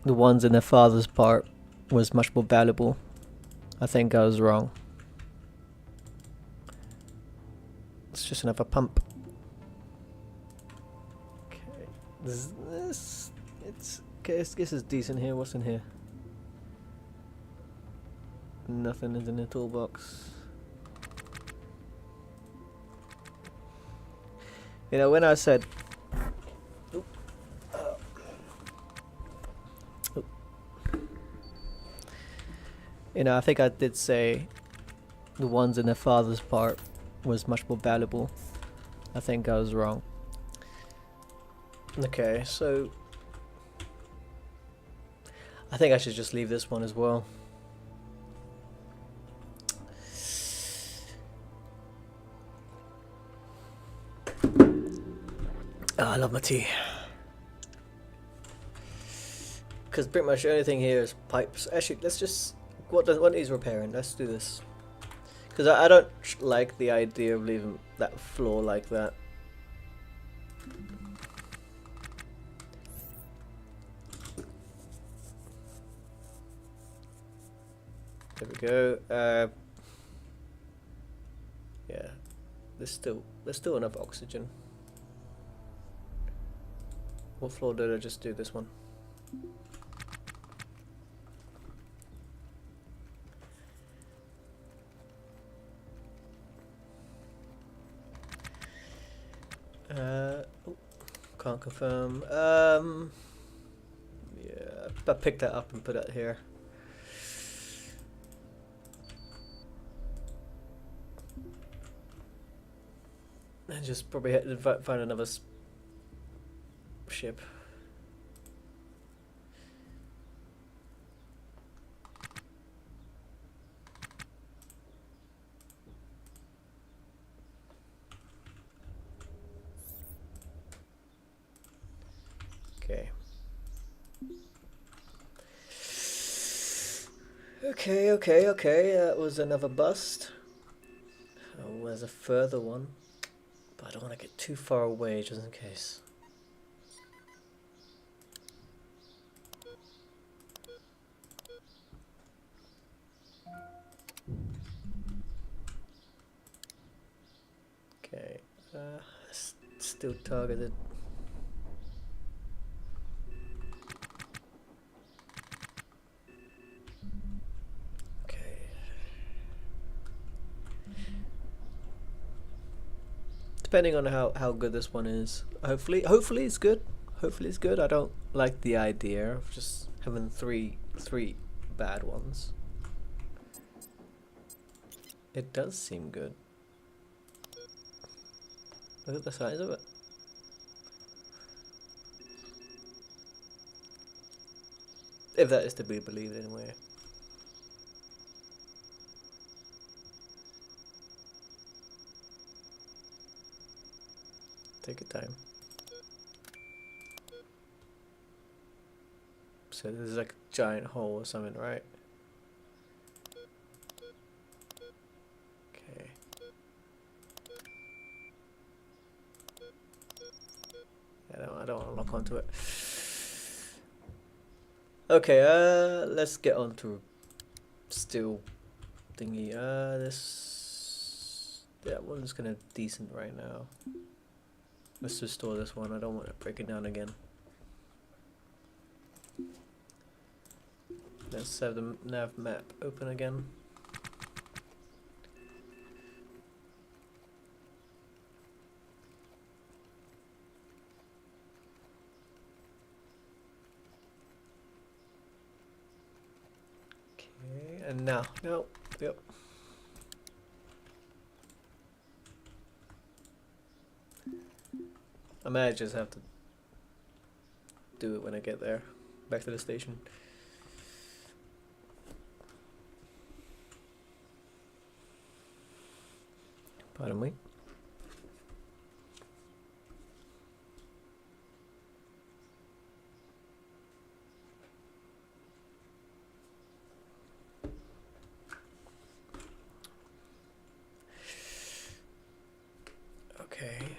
the ones in the father's part was much more valuable. I think I was wrong. It's just another pump. Okay, this it's okay. This is decent here. What's in here? Nothing is in the toolbox. You know, when I said, oop, oop. You know, I think I did say the ones in the father's part was much more valuable. I think I was wrong. Okay, so I think I should just leave this one as well. Oh, I love my tea. Because pretty much the only thing here is pipes. Actually, let's just... What needs repairing? Let's do this. Because I don't like the idea of leaving that floor like that. There we go. Yeah, there's still enough oxygen. What floor did I just do? This one. Oh, can't confirm. Yeah, I picked that up and put it here. And just probably find another ship. Okay. Okay. That was another bust. Oh, there's a further one. But I don't want to get too far away, just in case. Okay. Still targeted. Depending on how good this one is. Hopefully it's good. Hopefully it's good. I don't like the idea of just having three bad ones. It does seem good. Look at the size of it. If that is to be believed anyway. Take your time. So there's like a giant hole or something, right? Okay. I don't want to lock onto it. Okay, let's get on to steel thingy. That one's kind of decent right now. Let's restore this one. I don't want to break it down again. Let's have the nav map open again. Okay, and now, yep. I might just have to do it when I get there. back to the station. Pardon me. Okay.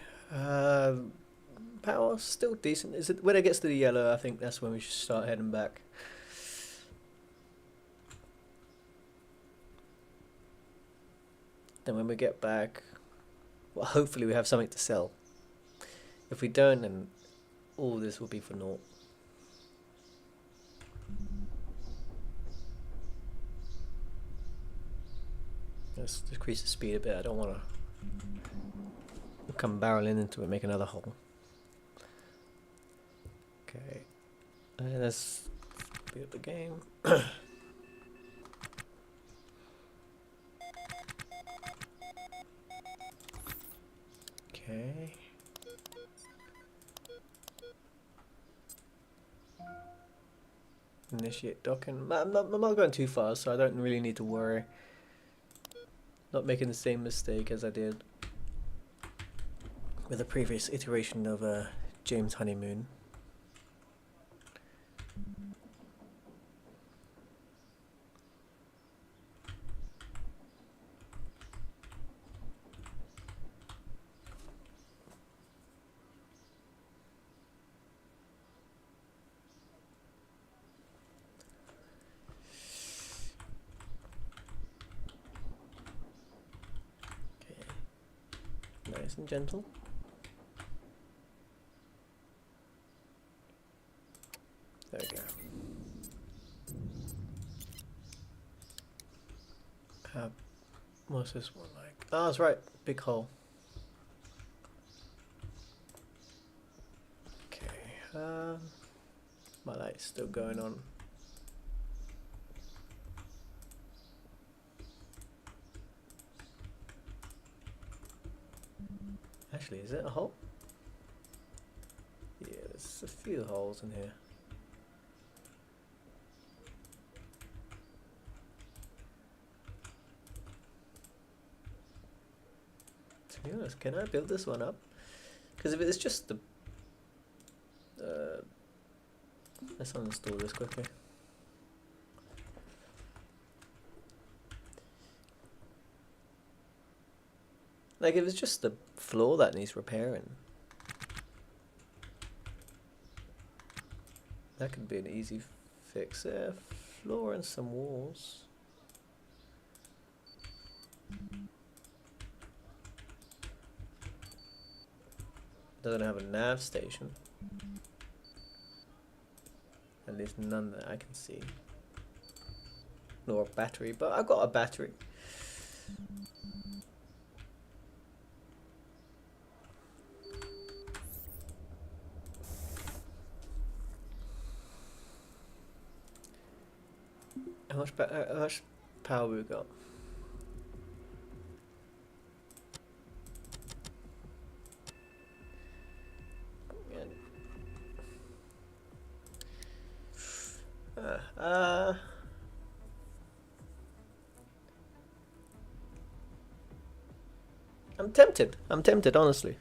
Power's still decent. Is it when it gets to the yellow? I think that's when we should start heading back. Then when we get back, well, hopefully we have something to sell. If we don't, then all this will be for naught. Let's decrease the speed a bit. I don't want to come barreling into it and make another hole. Okay, let's speed up the game. Okay. Initiate docking. I'm not going too fast, so I don't really need to worry. Not making the same mistake as I did with the previous iteration of James Honeymoon. Nice and gentle. There we go. What's this one like? Oh, that's right. Big hole. Okay. My light's still going on. Actually, is it a hole? Yeah, there's a few holes in here. To be honest, can I build this one up? Because if it's just the... let's uninstall this quickly. Like, if it's just the floor that needs repairing, that could be an easy fix there. Floor and some walls. Doesn't have a nav station. At least none that I can see. Nor a battery, but I got a battery. How much power we got? I'm tempted, honestly.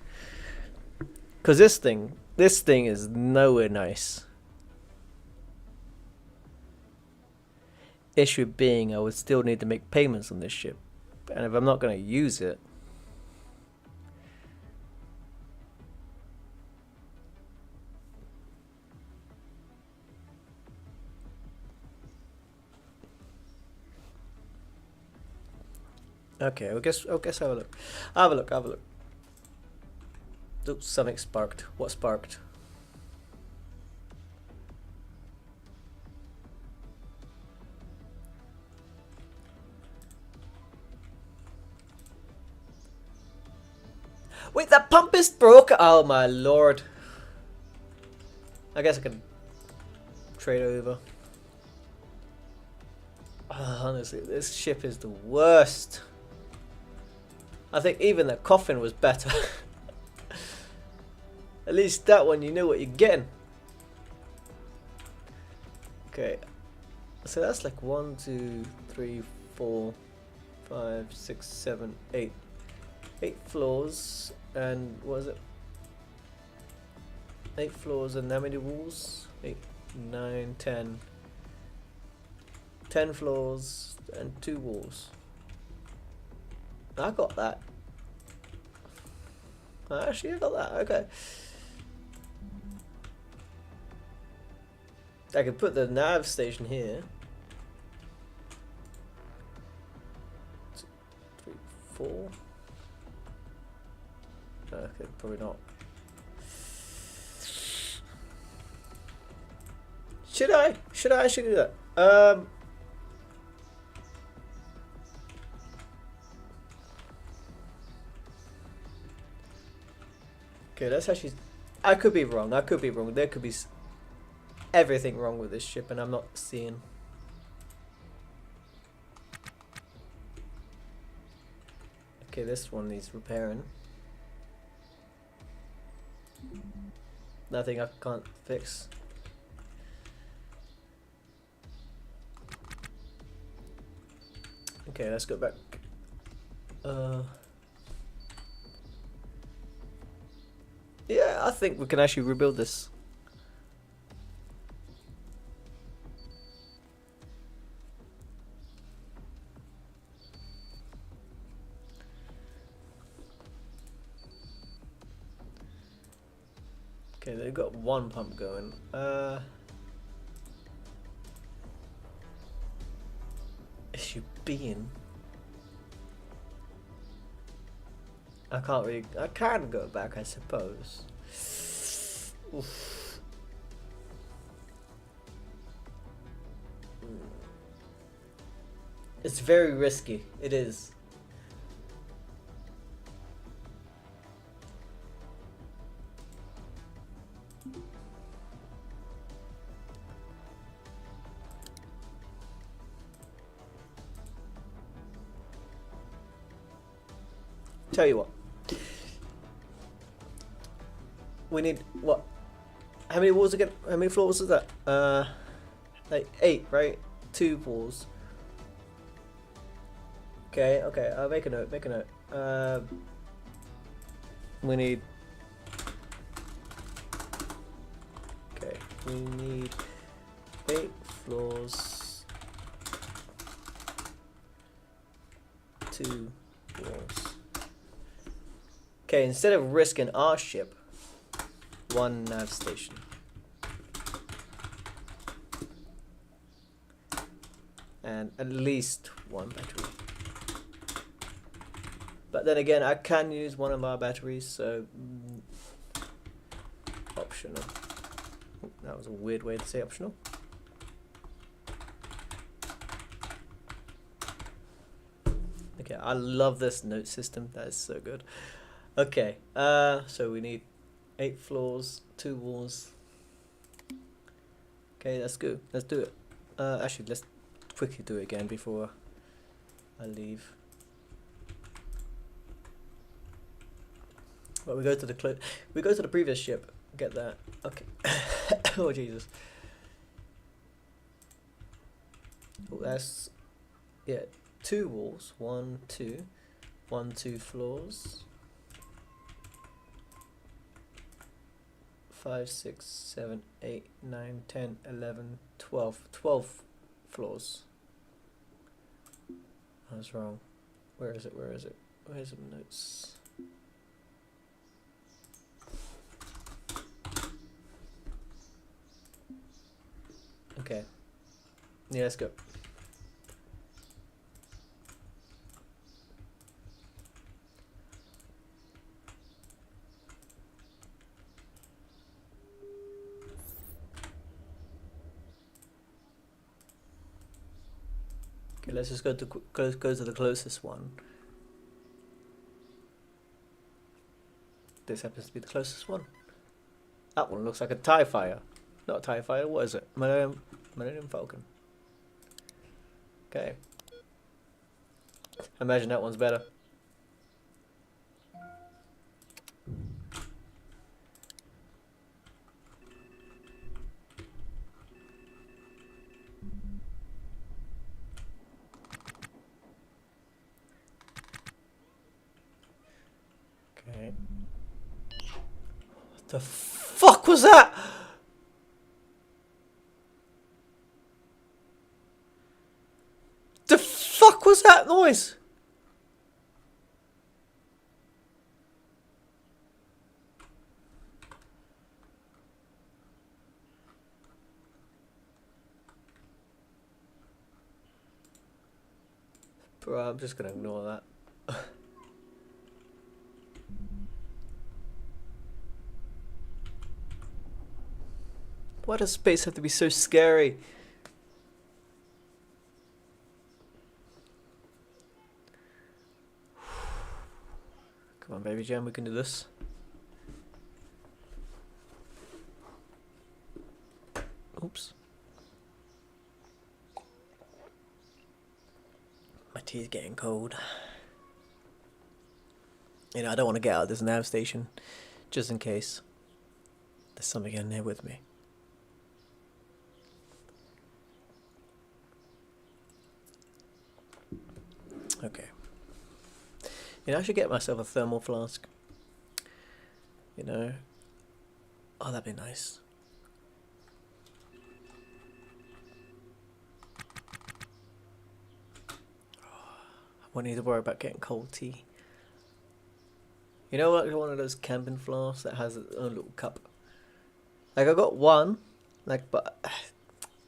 Because this thing is nowhere nice. Issue being, I would still need to make payments on this ship, and if I'm not going to use it, okay, I guess have a look. Have a look. Oops, something sparked. What sparked? Wait, that pump is broken! Oh my lord. I guess I can trade over. Oh, honestly, this ship is the worst. I think even the coffin was better. At least that one you knew what you're getting. Okay, so that's like 1, 2, 3, 4, 5, 6, 7, 8. 8 floors, and what is it? 8 floors and how many walls? 8, 9, 10. 10 floors and 2 walls. I got that. Actually, I got that. Okay. I could put the nav station here. 2, 3, 4. Okay, probably not. Should I? Should I actually do that? Okay, let's actually. I could be wrong. I could be wrong. There could be everything wrong with this ship, and I'm not seeing. Okay, this one needs repairing. Nothing I can't fix. Okay, let's go back. Yeah, I think we can actually rebuild this. Okay, they've got one pump going. Issue being. I can't really. I can go back, I suppose. Oof. It's very risky. It is. Tell you what. We need what? How many walls again? How many floors is that? Like 8, right? 2 walls. Okay, okay. I'll make a note. Make a note. We need. Okay, we need 8 floors. 2 walls. Okay, instead of risking our ship, 1 nav station. And at least 1 battery. But then again, I can use one of our batteries, so optional. That was a weird way to say optional. Okay, I love this note system. That is so good. Okay, so we need 8 floors, 2 walls. Okay, that's good. Let's do it. Actually, let's quickly do it again before I leave. But we go to the previous ship. Get that. Okay. Oh Jesus. Oh, that's 2 walls. 1, 2, 1, 2 floors. 5, 6, 7, 8, 9, 10, 11, 12. 12 floors. I was wrong. Where is it? Where is it? Where's the notes? Okay. Yeah, let's go. Okay, let's just go to the closest one. This happens to be the closest one. That one looks like a TIE fighter. Not a TIE fighter, what is it? Millennium Falcon. Okay. Imagine that one's better. Okay. What the fuck was that? The fuck was that noise? Bro, I'm just gonna ignore that. Why does space have to be so scary? Come on, baby Jam, we can do this. Oops. My tea is getting cold. You know, I don't want to get out of this nav station, just in case there's something in there with me. Okay. You know, I should get myself a thermal flask. You know. Oh, that'd be nice. I won't need to worry about getting cold tea. You know, like one of those camping flasks that has its own little cup. Like I got one, like, but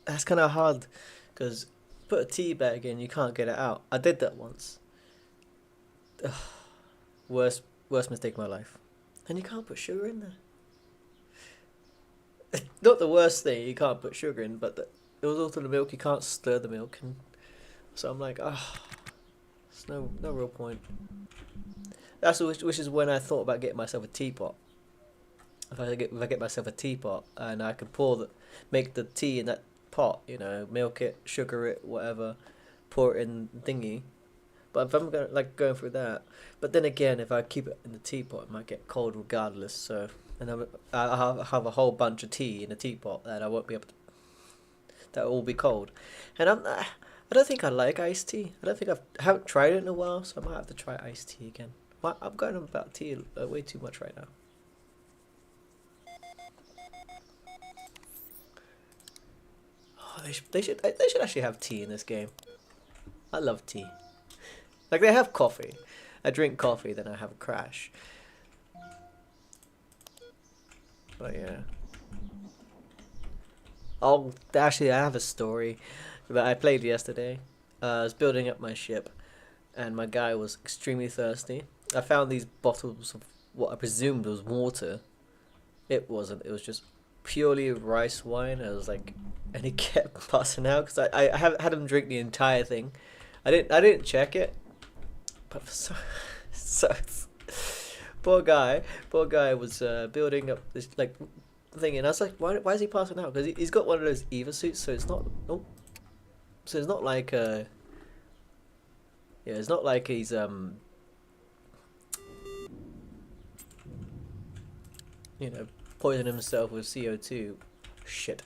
that's kind of hard because put a tea bag in, you can't get it out. I did that once. Ugh, worst mistake of my life. And you can't put sugar in there. Not the worst thing, you can't put sugar in, but it was also the milk. You can't stir the milk, and so I'm like, there's no real point. That's which is when I thought about getting myself a teapot. If I get myself a teapot and I could make the tea in that pot, you know, milk it, sugar it, whatever, pour it in thingy. But if I'm going through that, but then again, if I keep it in the teapot, it might get cold regardless. So, and I'll have a whole bunch of tea in a teapot that I won't be able to. That will all be cold, and I don't think I like iced tea. I haven't tried it in a while, so I might have to try iced tea again. I'm going on about tea way too much right now. Oh, they should actually have tea in this game. I love tea. Like they have coffee. I drink coffee, then I have a crash. But yeah. Oh, actually, I have a story that I played yesterday. I was building up my ship, and my guy was extremely thirsty. I found these bottles of what I presumed was water. It wasn't. It was just purely rice wine. I was like, and he kept passing out because I had him drink the entire thing. I didn't check it, but for so poor guy was building up this like thing, and I was like, why is he passing out? Because he's got one of those Eva suits, so it's not. Oh, so it's not like yeah, it's not like he's you know, poison himself with CO2. Shit.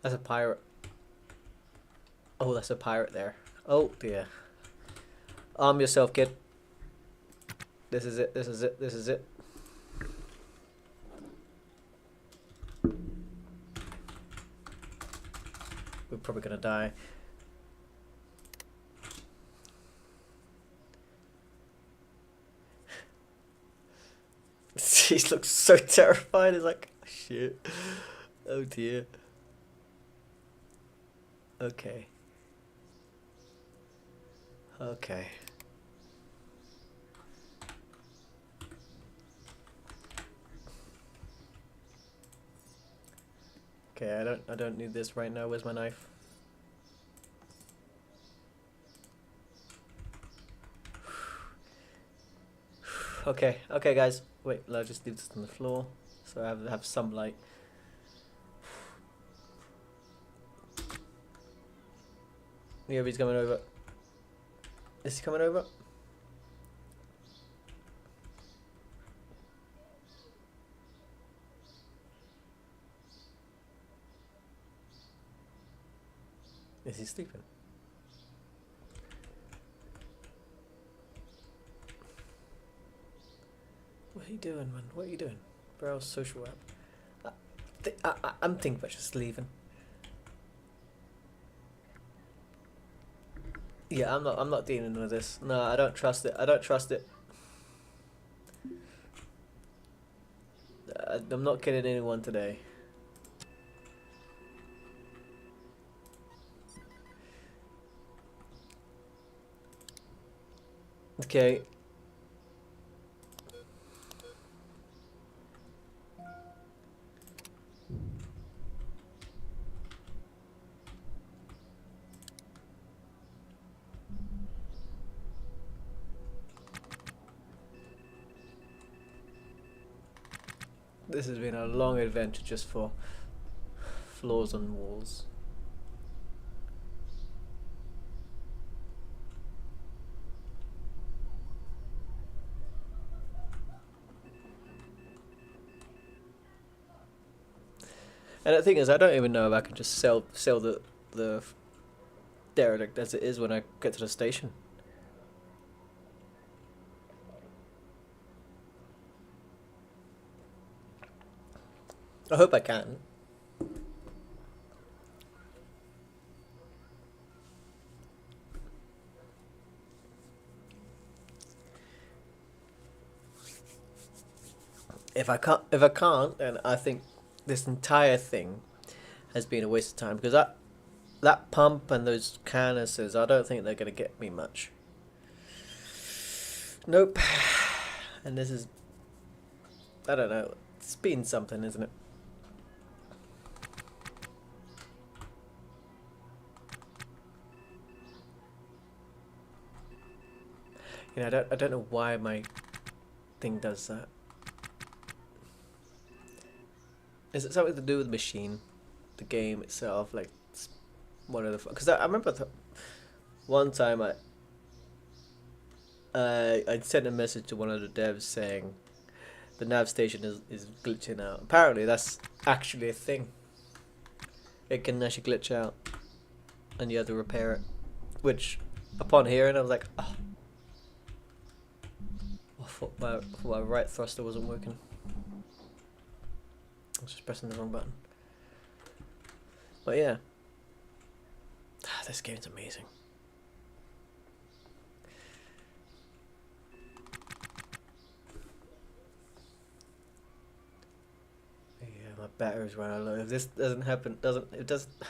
That's a pirate. Oh, that's a pirate there. Oh dear. Arm yourself, kid. This is it. This is it. This is it. We're probably gonna die. He looks so terrified. He's like, oh, shit. Oh dear. Okay. Okay. Okay, I don't need this right now. Where's my knife? Okay, okay guys. Wait, I'll just leave this on the floor so I have some light. Yeah, he's coming over. Is he coming over? Is he sleeping? What are you doing, man? What are you doing? Browse social app. I'm thinking about just leaving. Yeah, I'm not dealing with this. No, I don't trust it. I don't trust it. I'm not kidding anyone today. Okay. This has been a long adventure just for floors and walls. And the thing is, I don't even know if I can just sell the derelict as it is when I get to the station. I hope I can. If I can't, then I think this entire thing has been a waste of time, because that pump and those canisters, I don't think they're gonna get me much. Nope. And this is, I don't know, it's been something, isn't it? You know, I don't know why my thing does that. Is it something to do with the machine, the game itself? Like, one of the, because I remember one time I'd sent a message to one of the devs saying the nav station is glitching out. Apparently, that's actually a thing. It can actually glitch out, and you have to repair it. Which, upon hearing, I was like, oh. I thought my right thruster wasn't working. I was just pressing the wrong button. But yeah. This game's amazing. Yeah, my battery's running low. If this doesn't happen, it doesn't. I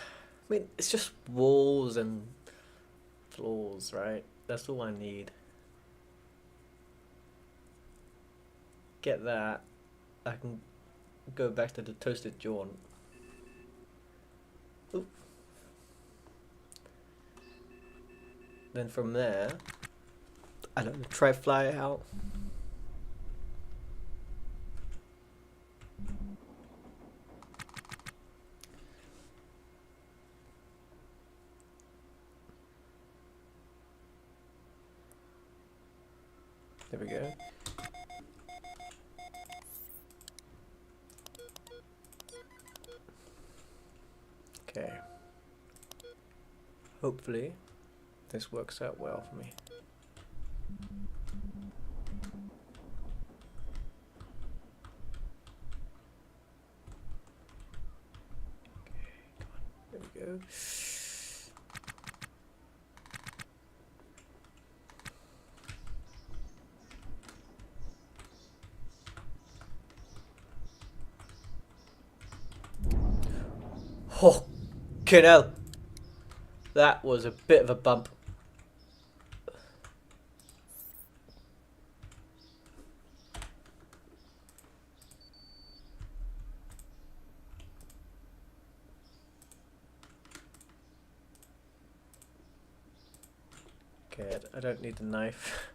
mean, it's just walls and floors, right? That's all I need. Get that. I can go back to the toasted jaunt. Oop. Then from there, I don't know, try fly out. There we go. Okay. Hopefully, this works out well for me. Okay, come on. There we go. Oh, hell. That was a bit of a bump. Okay, I don't need the knife.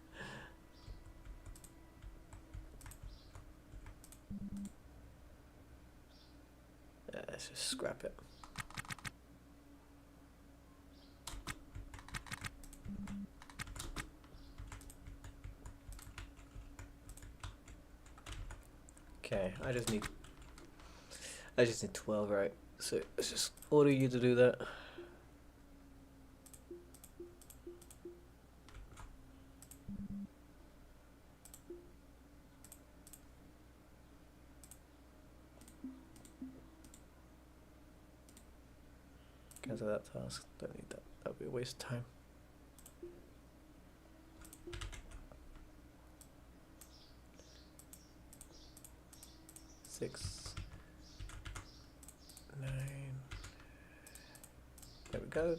Let's just scrap it. Okay, I just need 12, right? So let's just order you to do that. cancel that task. Don't need that. That would be a waste of time. Six, 9. There we go.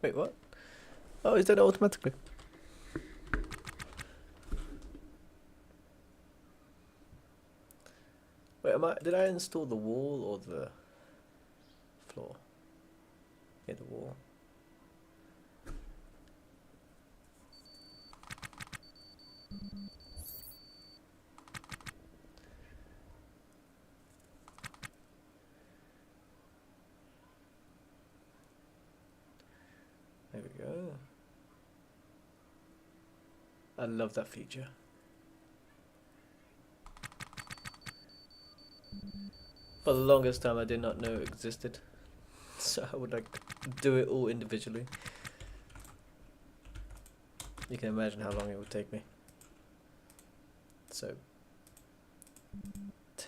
Wait, what? Oh, is that automatically? Wait, did I install the wall or the floor? Yeah, the wall. There we go. I love that feature. For the longest time I did not know it existed. So I would like do it all individually. You can imagine how long it would take me. So 10.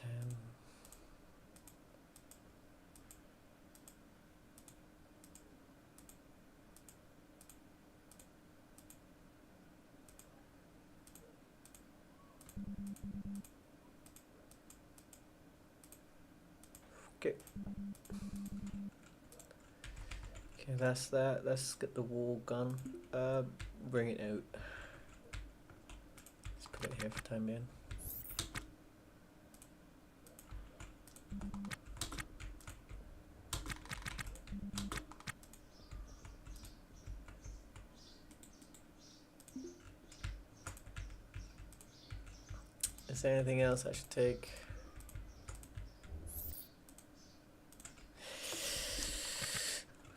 Okay. Okay, that's that. Let's get the wall gun. Bring it out. Let's put it here for time being. Is there anything else I should take?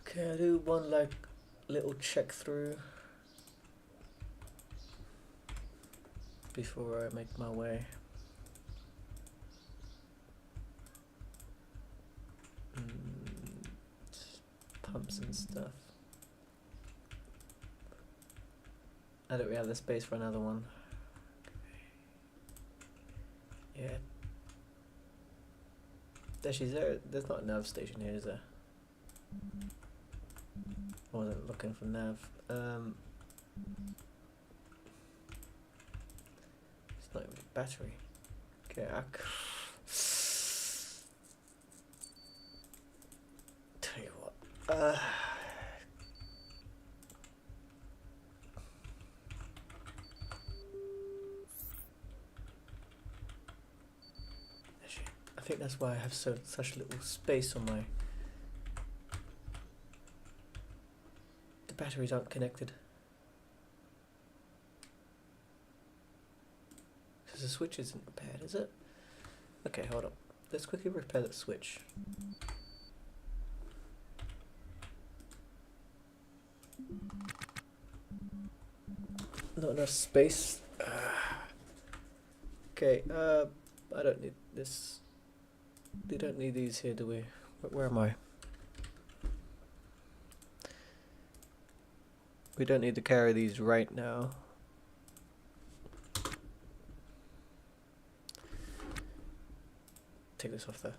Okay, I do one like little check through before I make my way. Pumps and stuff. I don't really have the space for another one. Yeah. There's not a nav station here, is there? I wasn't looking for nav. It's not even a battery. Okay, tell you what. I think that's why I have such little space on my. The batteries aren't connected. Because the switch isn't repaired, is it? Okay, hold on. Let's quickly repair that switch. Not enough space. Okay, I don't need this. We don't need these here, do we? Where am I? We don't need to carry these right now. Take this off there.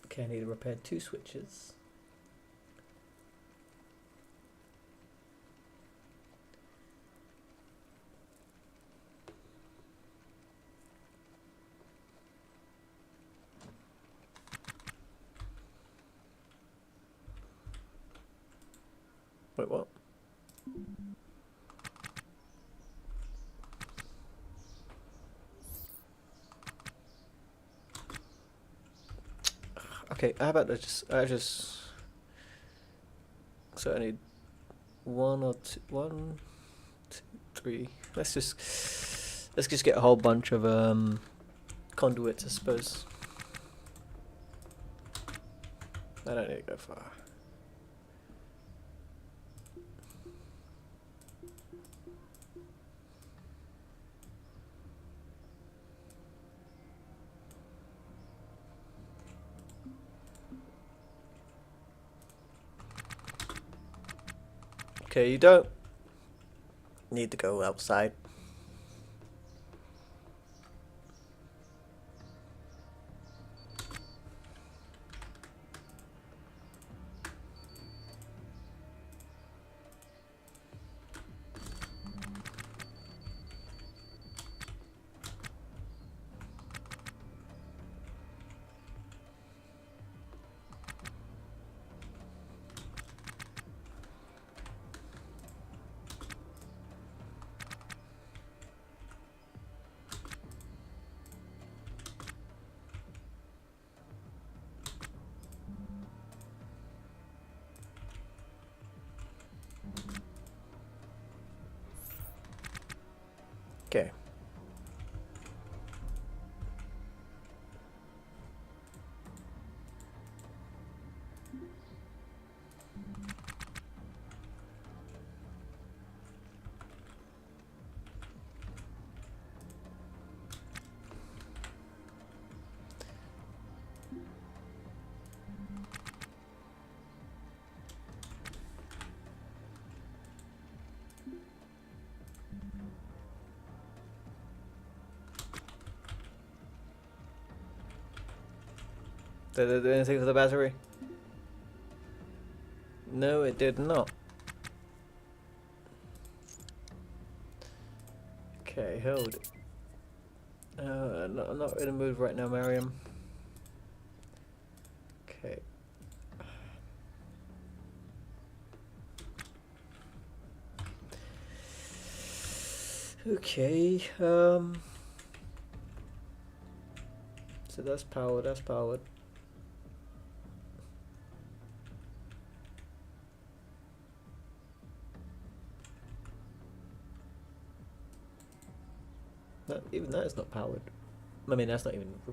Okay, I need to repair 2 switches. Wait, what? Okay, how about I just so I need 1 or 2, 1, 2, 3. Let's just get a whole bunch of conduits, I suppose. I don't need to go far. Okay, you don't need to go outside. Okay. Did it do anything for the battery? No, it did not. Okay, hold. I'm not in a mood right now, Mariam. Okay. Okay, so that's powered, that's powered. That, even that is not powered. I mean, that's not even a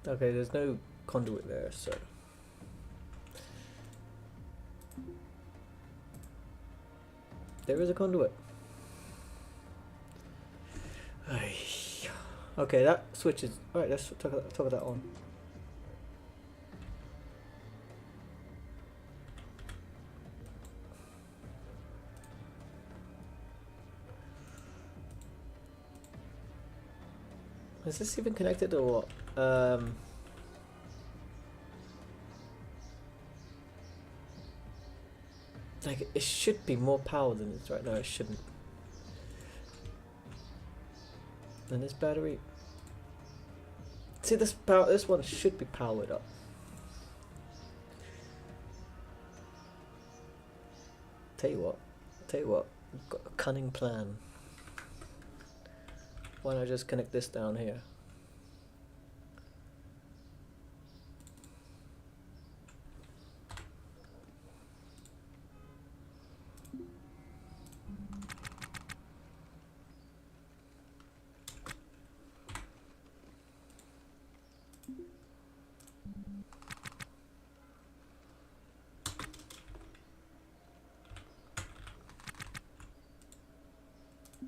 Okay, there's no conduit there, so. There is a conduit. Okay, that switches. Alright, let's talk that on. Is this even connected or what? Like, it should be more power than it's right now. It shouldn't. And this battery. See, this one should be powered up. Tell you what. I've got a cunning plan. Why don't I just connect this down here?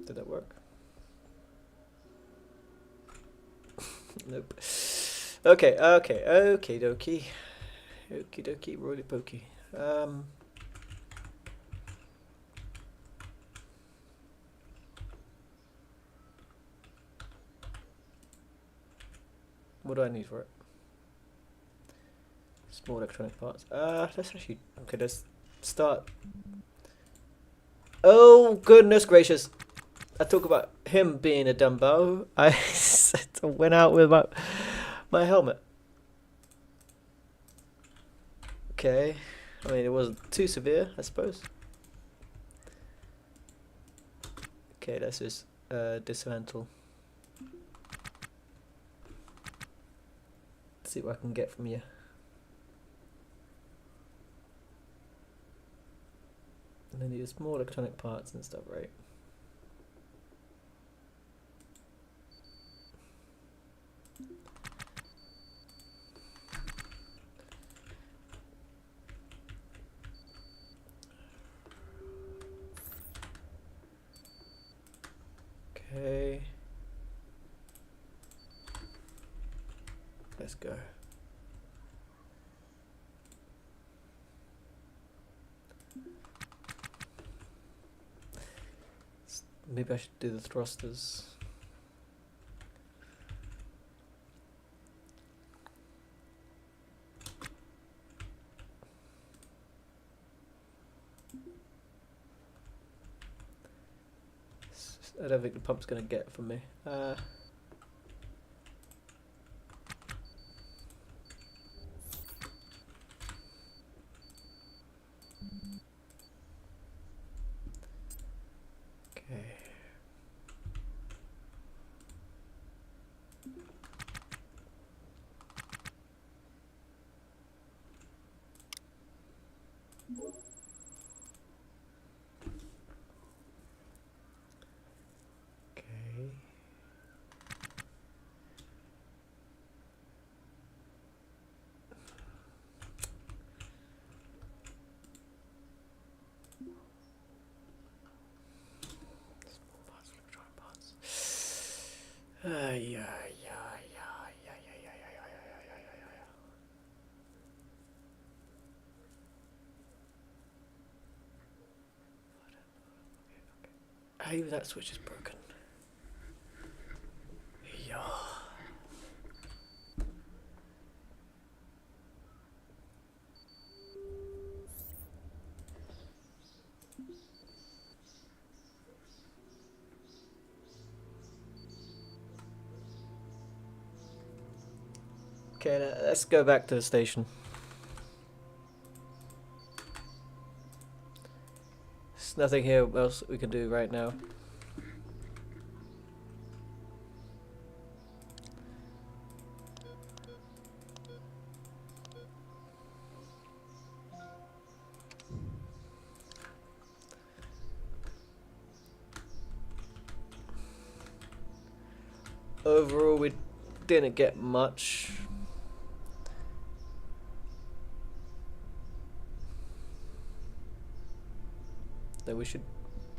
Did that work? Nope. Okay, okie dokie. Okie dokie, roly pokey. What do I need for it? Small electronic parts. Let's actually. Okay, let's start. Oh, goodness gracious. I talk about him being a Dumbo. I went out with my helmet. Okay. I mean, it wasn't too severe, I suppose. Okay, let's just dismantle. Let's see what I can get from you. And then use more electronic parts and stuff, right? Okay. Let's go. Maybe I should do the thrusters. I don't think the pump's gonna get it from me. Okay. Okay. Small parts, electronic parts. Yeah. Even that switch is broken. Yeah. Okay, let's go back to the station. There's nothing here else we can do right now. Overall, we didn't get much. Then we should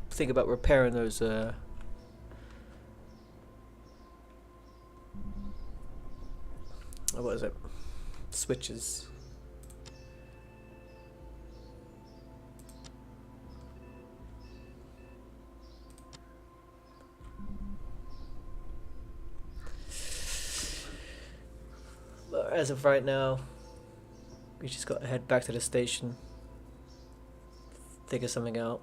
think about repairing those what is it? Switches. But as of right now, we just got to head back to the station, figure something out.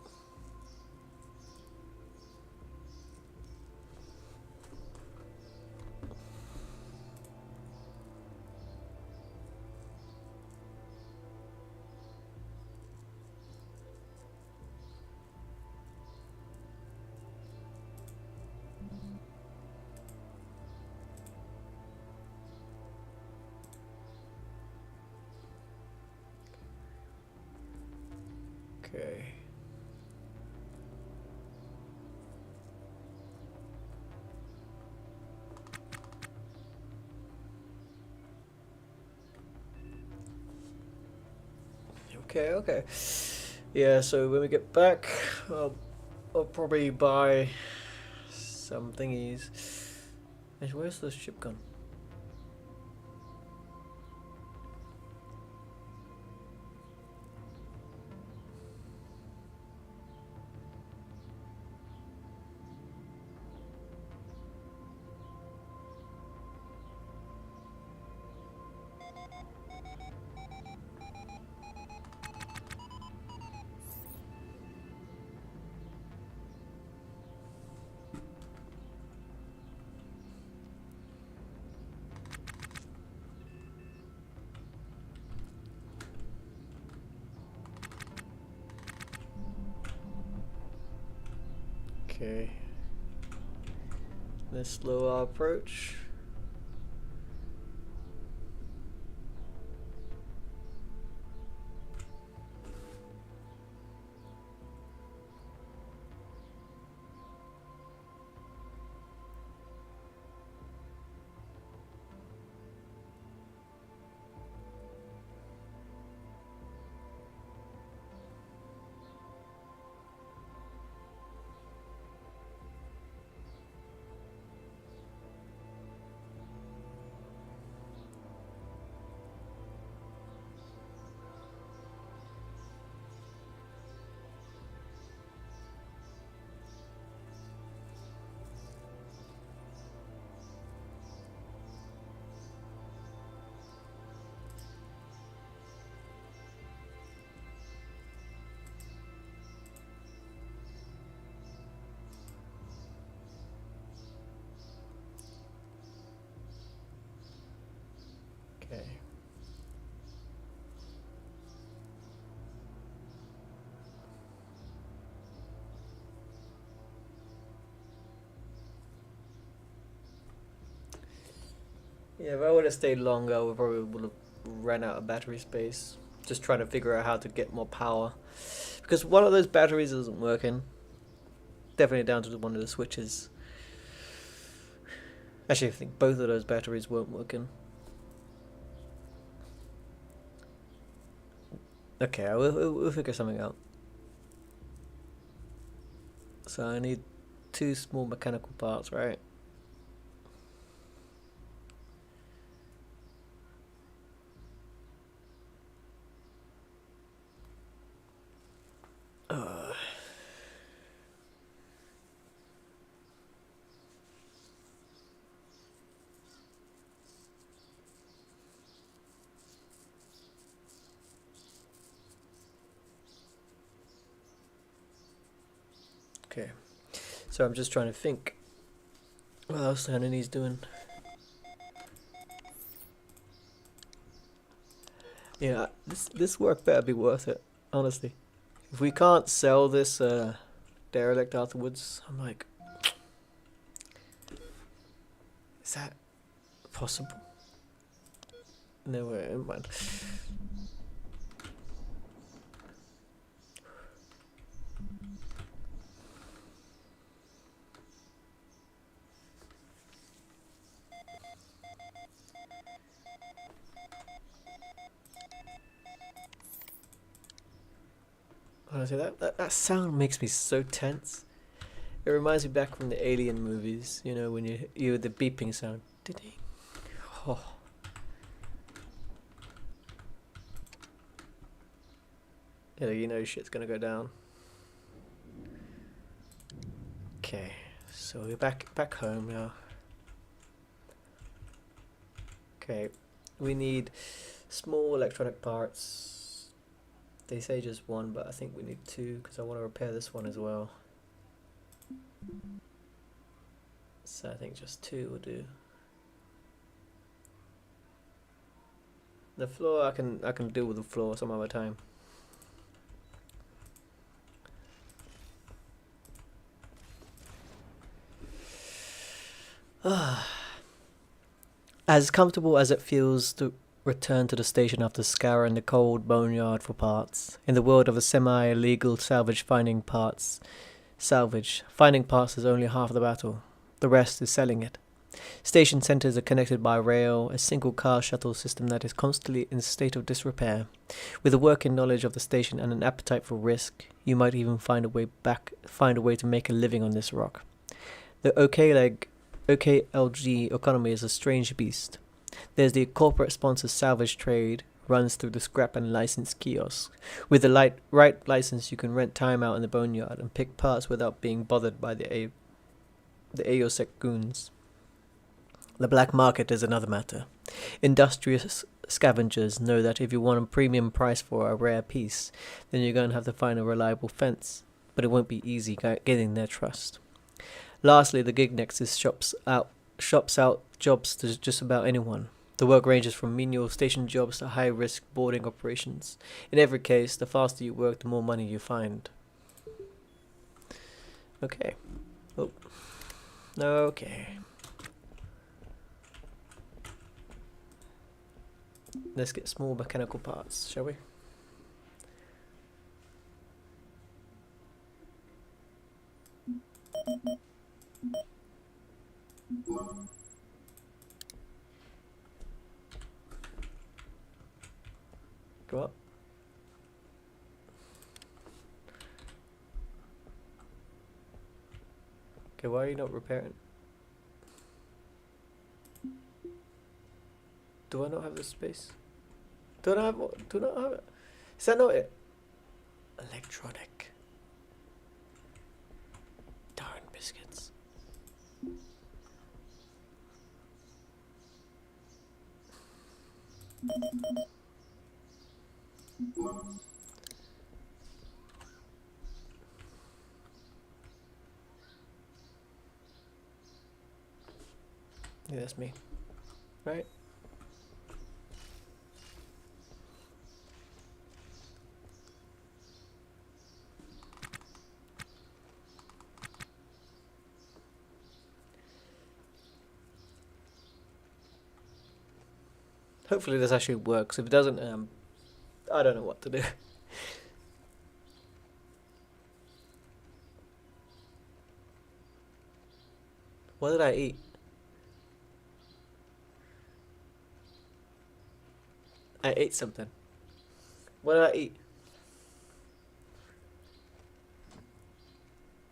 Okay. Okay. Yeah, so when we get back, I'll probably buy some thingies. Actually, where's the ship gone? Okay. Let's slow our approach. Yeah, if I would have stayed longer, I probably would have ran out of battery space. Just trying to figure out how to get more power. Because one of those batteries isn't working. Definitely down to one of the switches. Actually, I think both of those batteries weren't working. Okay, we'll figure something out. So I need 2 small mechanical parts, right? Okay, so I'm just trying to think what else Hanani's doing. Yeah, this work better be worth it, honestly. If we can't sell this derelict afterwards, I'm like, is that possible? No way, never mind. Honestly, that sound makes me so tense. It reminds me back from the Alien movies, you know, when you hear the beeping sound. Ding. Oh. Yeah, you know shit's gonna go down. Okay, so we're back home now. Okay, we need small electronic parts. They say just 1, but I think we need 2 because I want to repair this one as well. So I think just 2 will do. The floor I can deal with the floor some other time. As comfortable as it feels to return to the station after scouring the cold boneyard for parts, in the world of a semi-illegal finding parts is only half the battle. The rest is selling it. Station centres are connected by rail, a single car shuttle system that is constantly in a state of disrepair. With a working knowledge of the station and an appetite for risk, you might even find a way to make a living on this rock. The OKLG economy is a strange beast. There's the corporate sponsored salvage trade, runs through the scrap and license kiosk. With the right license, you can rent time out in the boneyard and pick parts without being bothered by the AOSEC goons. The black market is another matter. Industrious scavengers know that if you want a premium price for a rare piece, then you're going to have to find a reliable fence, but it won't be easy getting their trust. Lastly, the gig nexus shops out jobs to just about anyone. The work ranges from menial station jobs to high-risk boarding operations. In every case, the faster you work, the more money you find. Okay. Oh. Okay. Let's get small mechanical parts, shall we? Go up. Okay, why are you not repairing? Do I not have the space? Do I not have it? Is that not it? Electronic. Darn biscuits. Yeah, that's me. Right? Hopefully this actually works. If it doesn't, I don't know what to do. What did I eat? I ate something. What did I eat?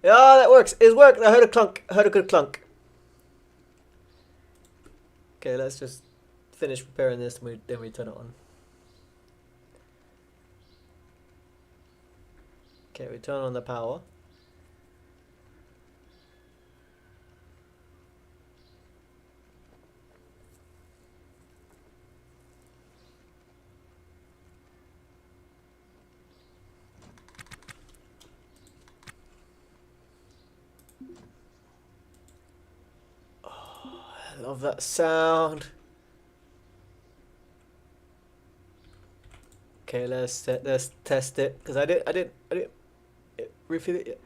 Yeah, that works. It worked. I heard a clunk. I heard a good clunk. Okay, let's just finish preparing this and then we turn it on. Okay, we turn on the power. Oh, I love that sound. Okay, let's test it because I didn't refill it yet.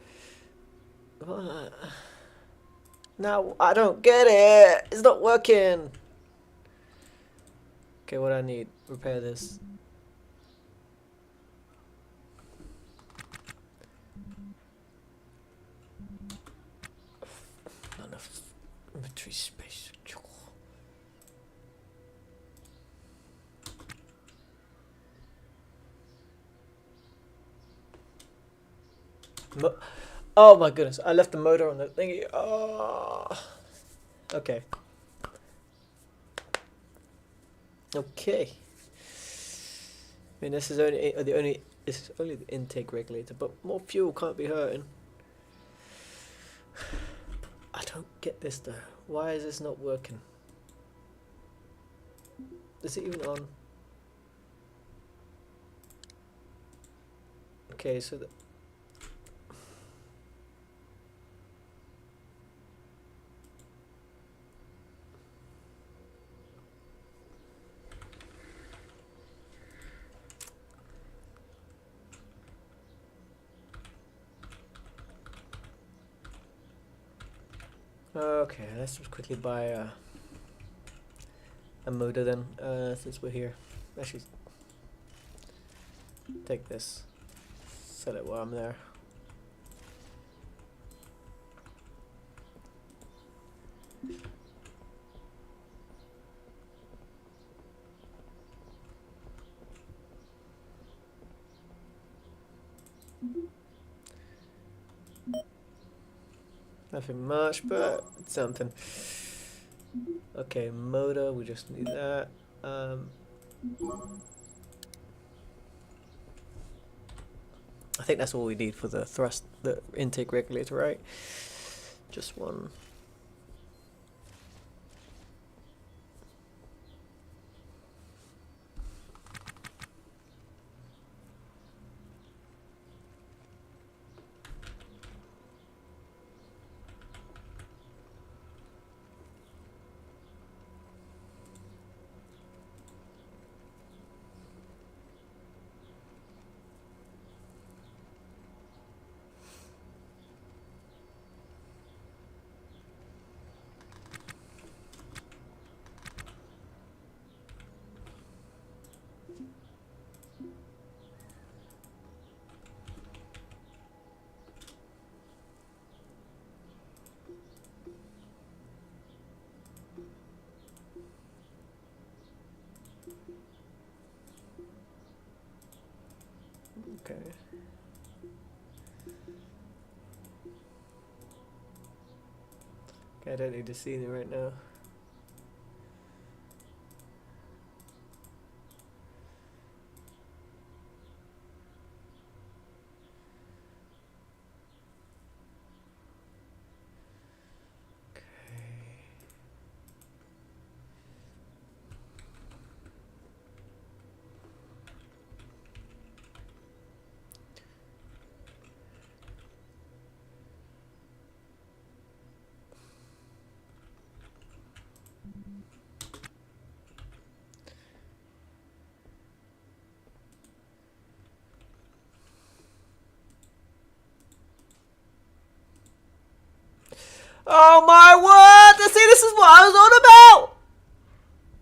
Now I don't get it. It's not working. Okay, what I need? Repair this. Not enough inventory space. Oh my goodness, I left the motor on the thingy. Oh. Okay. Okay. I mean, this is only the intake regulator, but more fuel can't be hurting. I don't get this though. Why is this not working? Is it even on? Okay, so the okay, let's just quickly buy a motor then, since we're here. Actually, take this, sell it while I'm there. Nothing much, but something. Okay, motor, we just need that. I think that's all we need for the thrust, the intake regulator, right? Just one. Okay. Okay, I don't need to see it right now. Oh my word! See, this is what I was on about!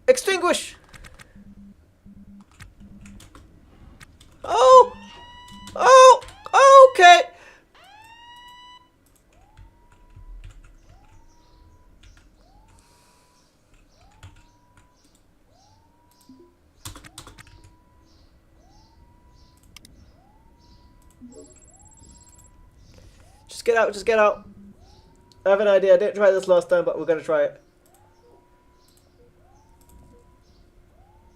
Extinguish! Just get out, just get out. I have an idea. I didn't try this last time, but we're going to try it.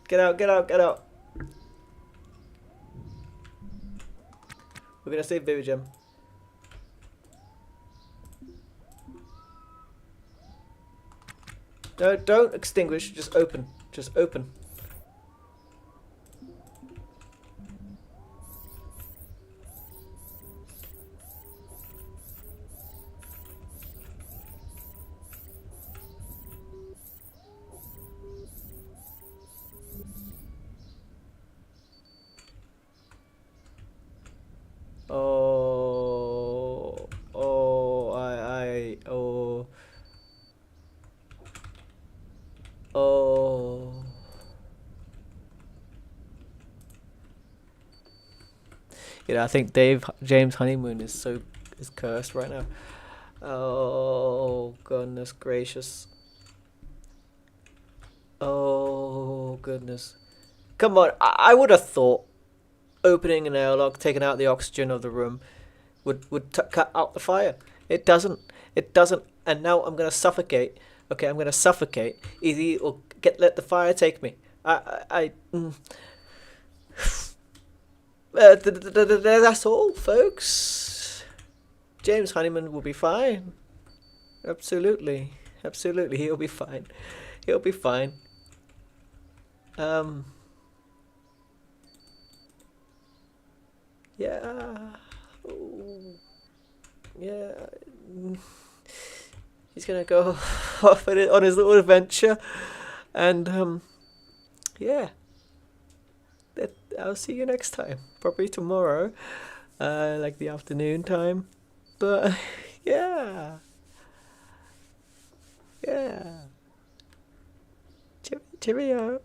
Get out, get out, get out. We're going to save Baby Gem. No, don't extinguish. Just open. Just open. Oh. You know, I think James Honeymoon is cursed right now. Oh, goodness gracious. Oh, goodness. Come on, I would have thought opening an airlock, taking out the oxygen of the room would cut out the fire. It doesn't. It doesn't. And now I'm going to suffocate. Okay, I'm going to suffocate. Either or let the fire take me. That's all, folks. James Honeymoon will be fine. Absolutely. Absolutely, he'll be fine. He'll be fine. Yeah. Ooh. Yeah. He's gonna go off on his little adventure, and yeah. I'll see you next time. Probably tomorrow, like the afternoon time. But yeah, yeah. Cheerio.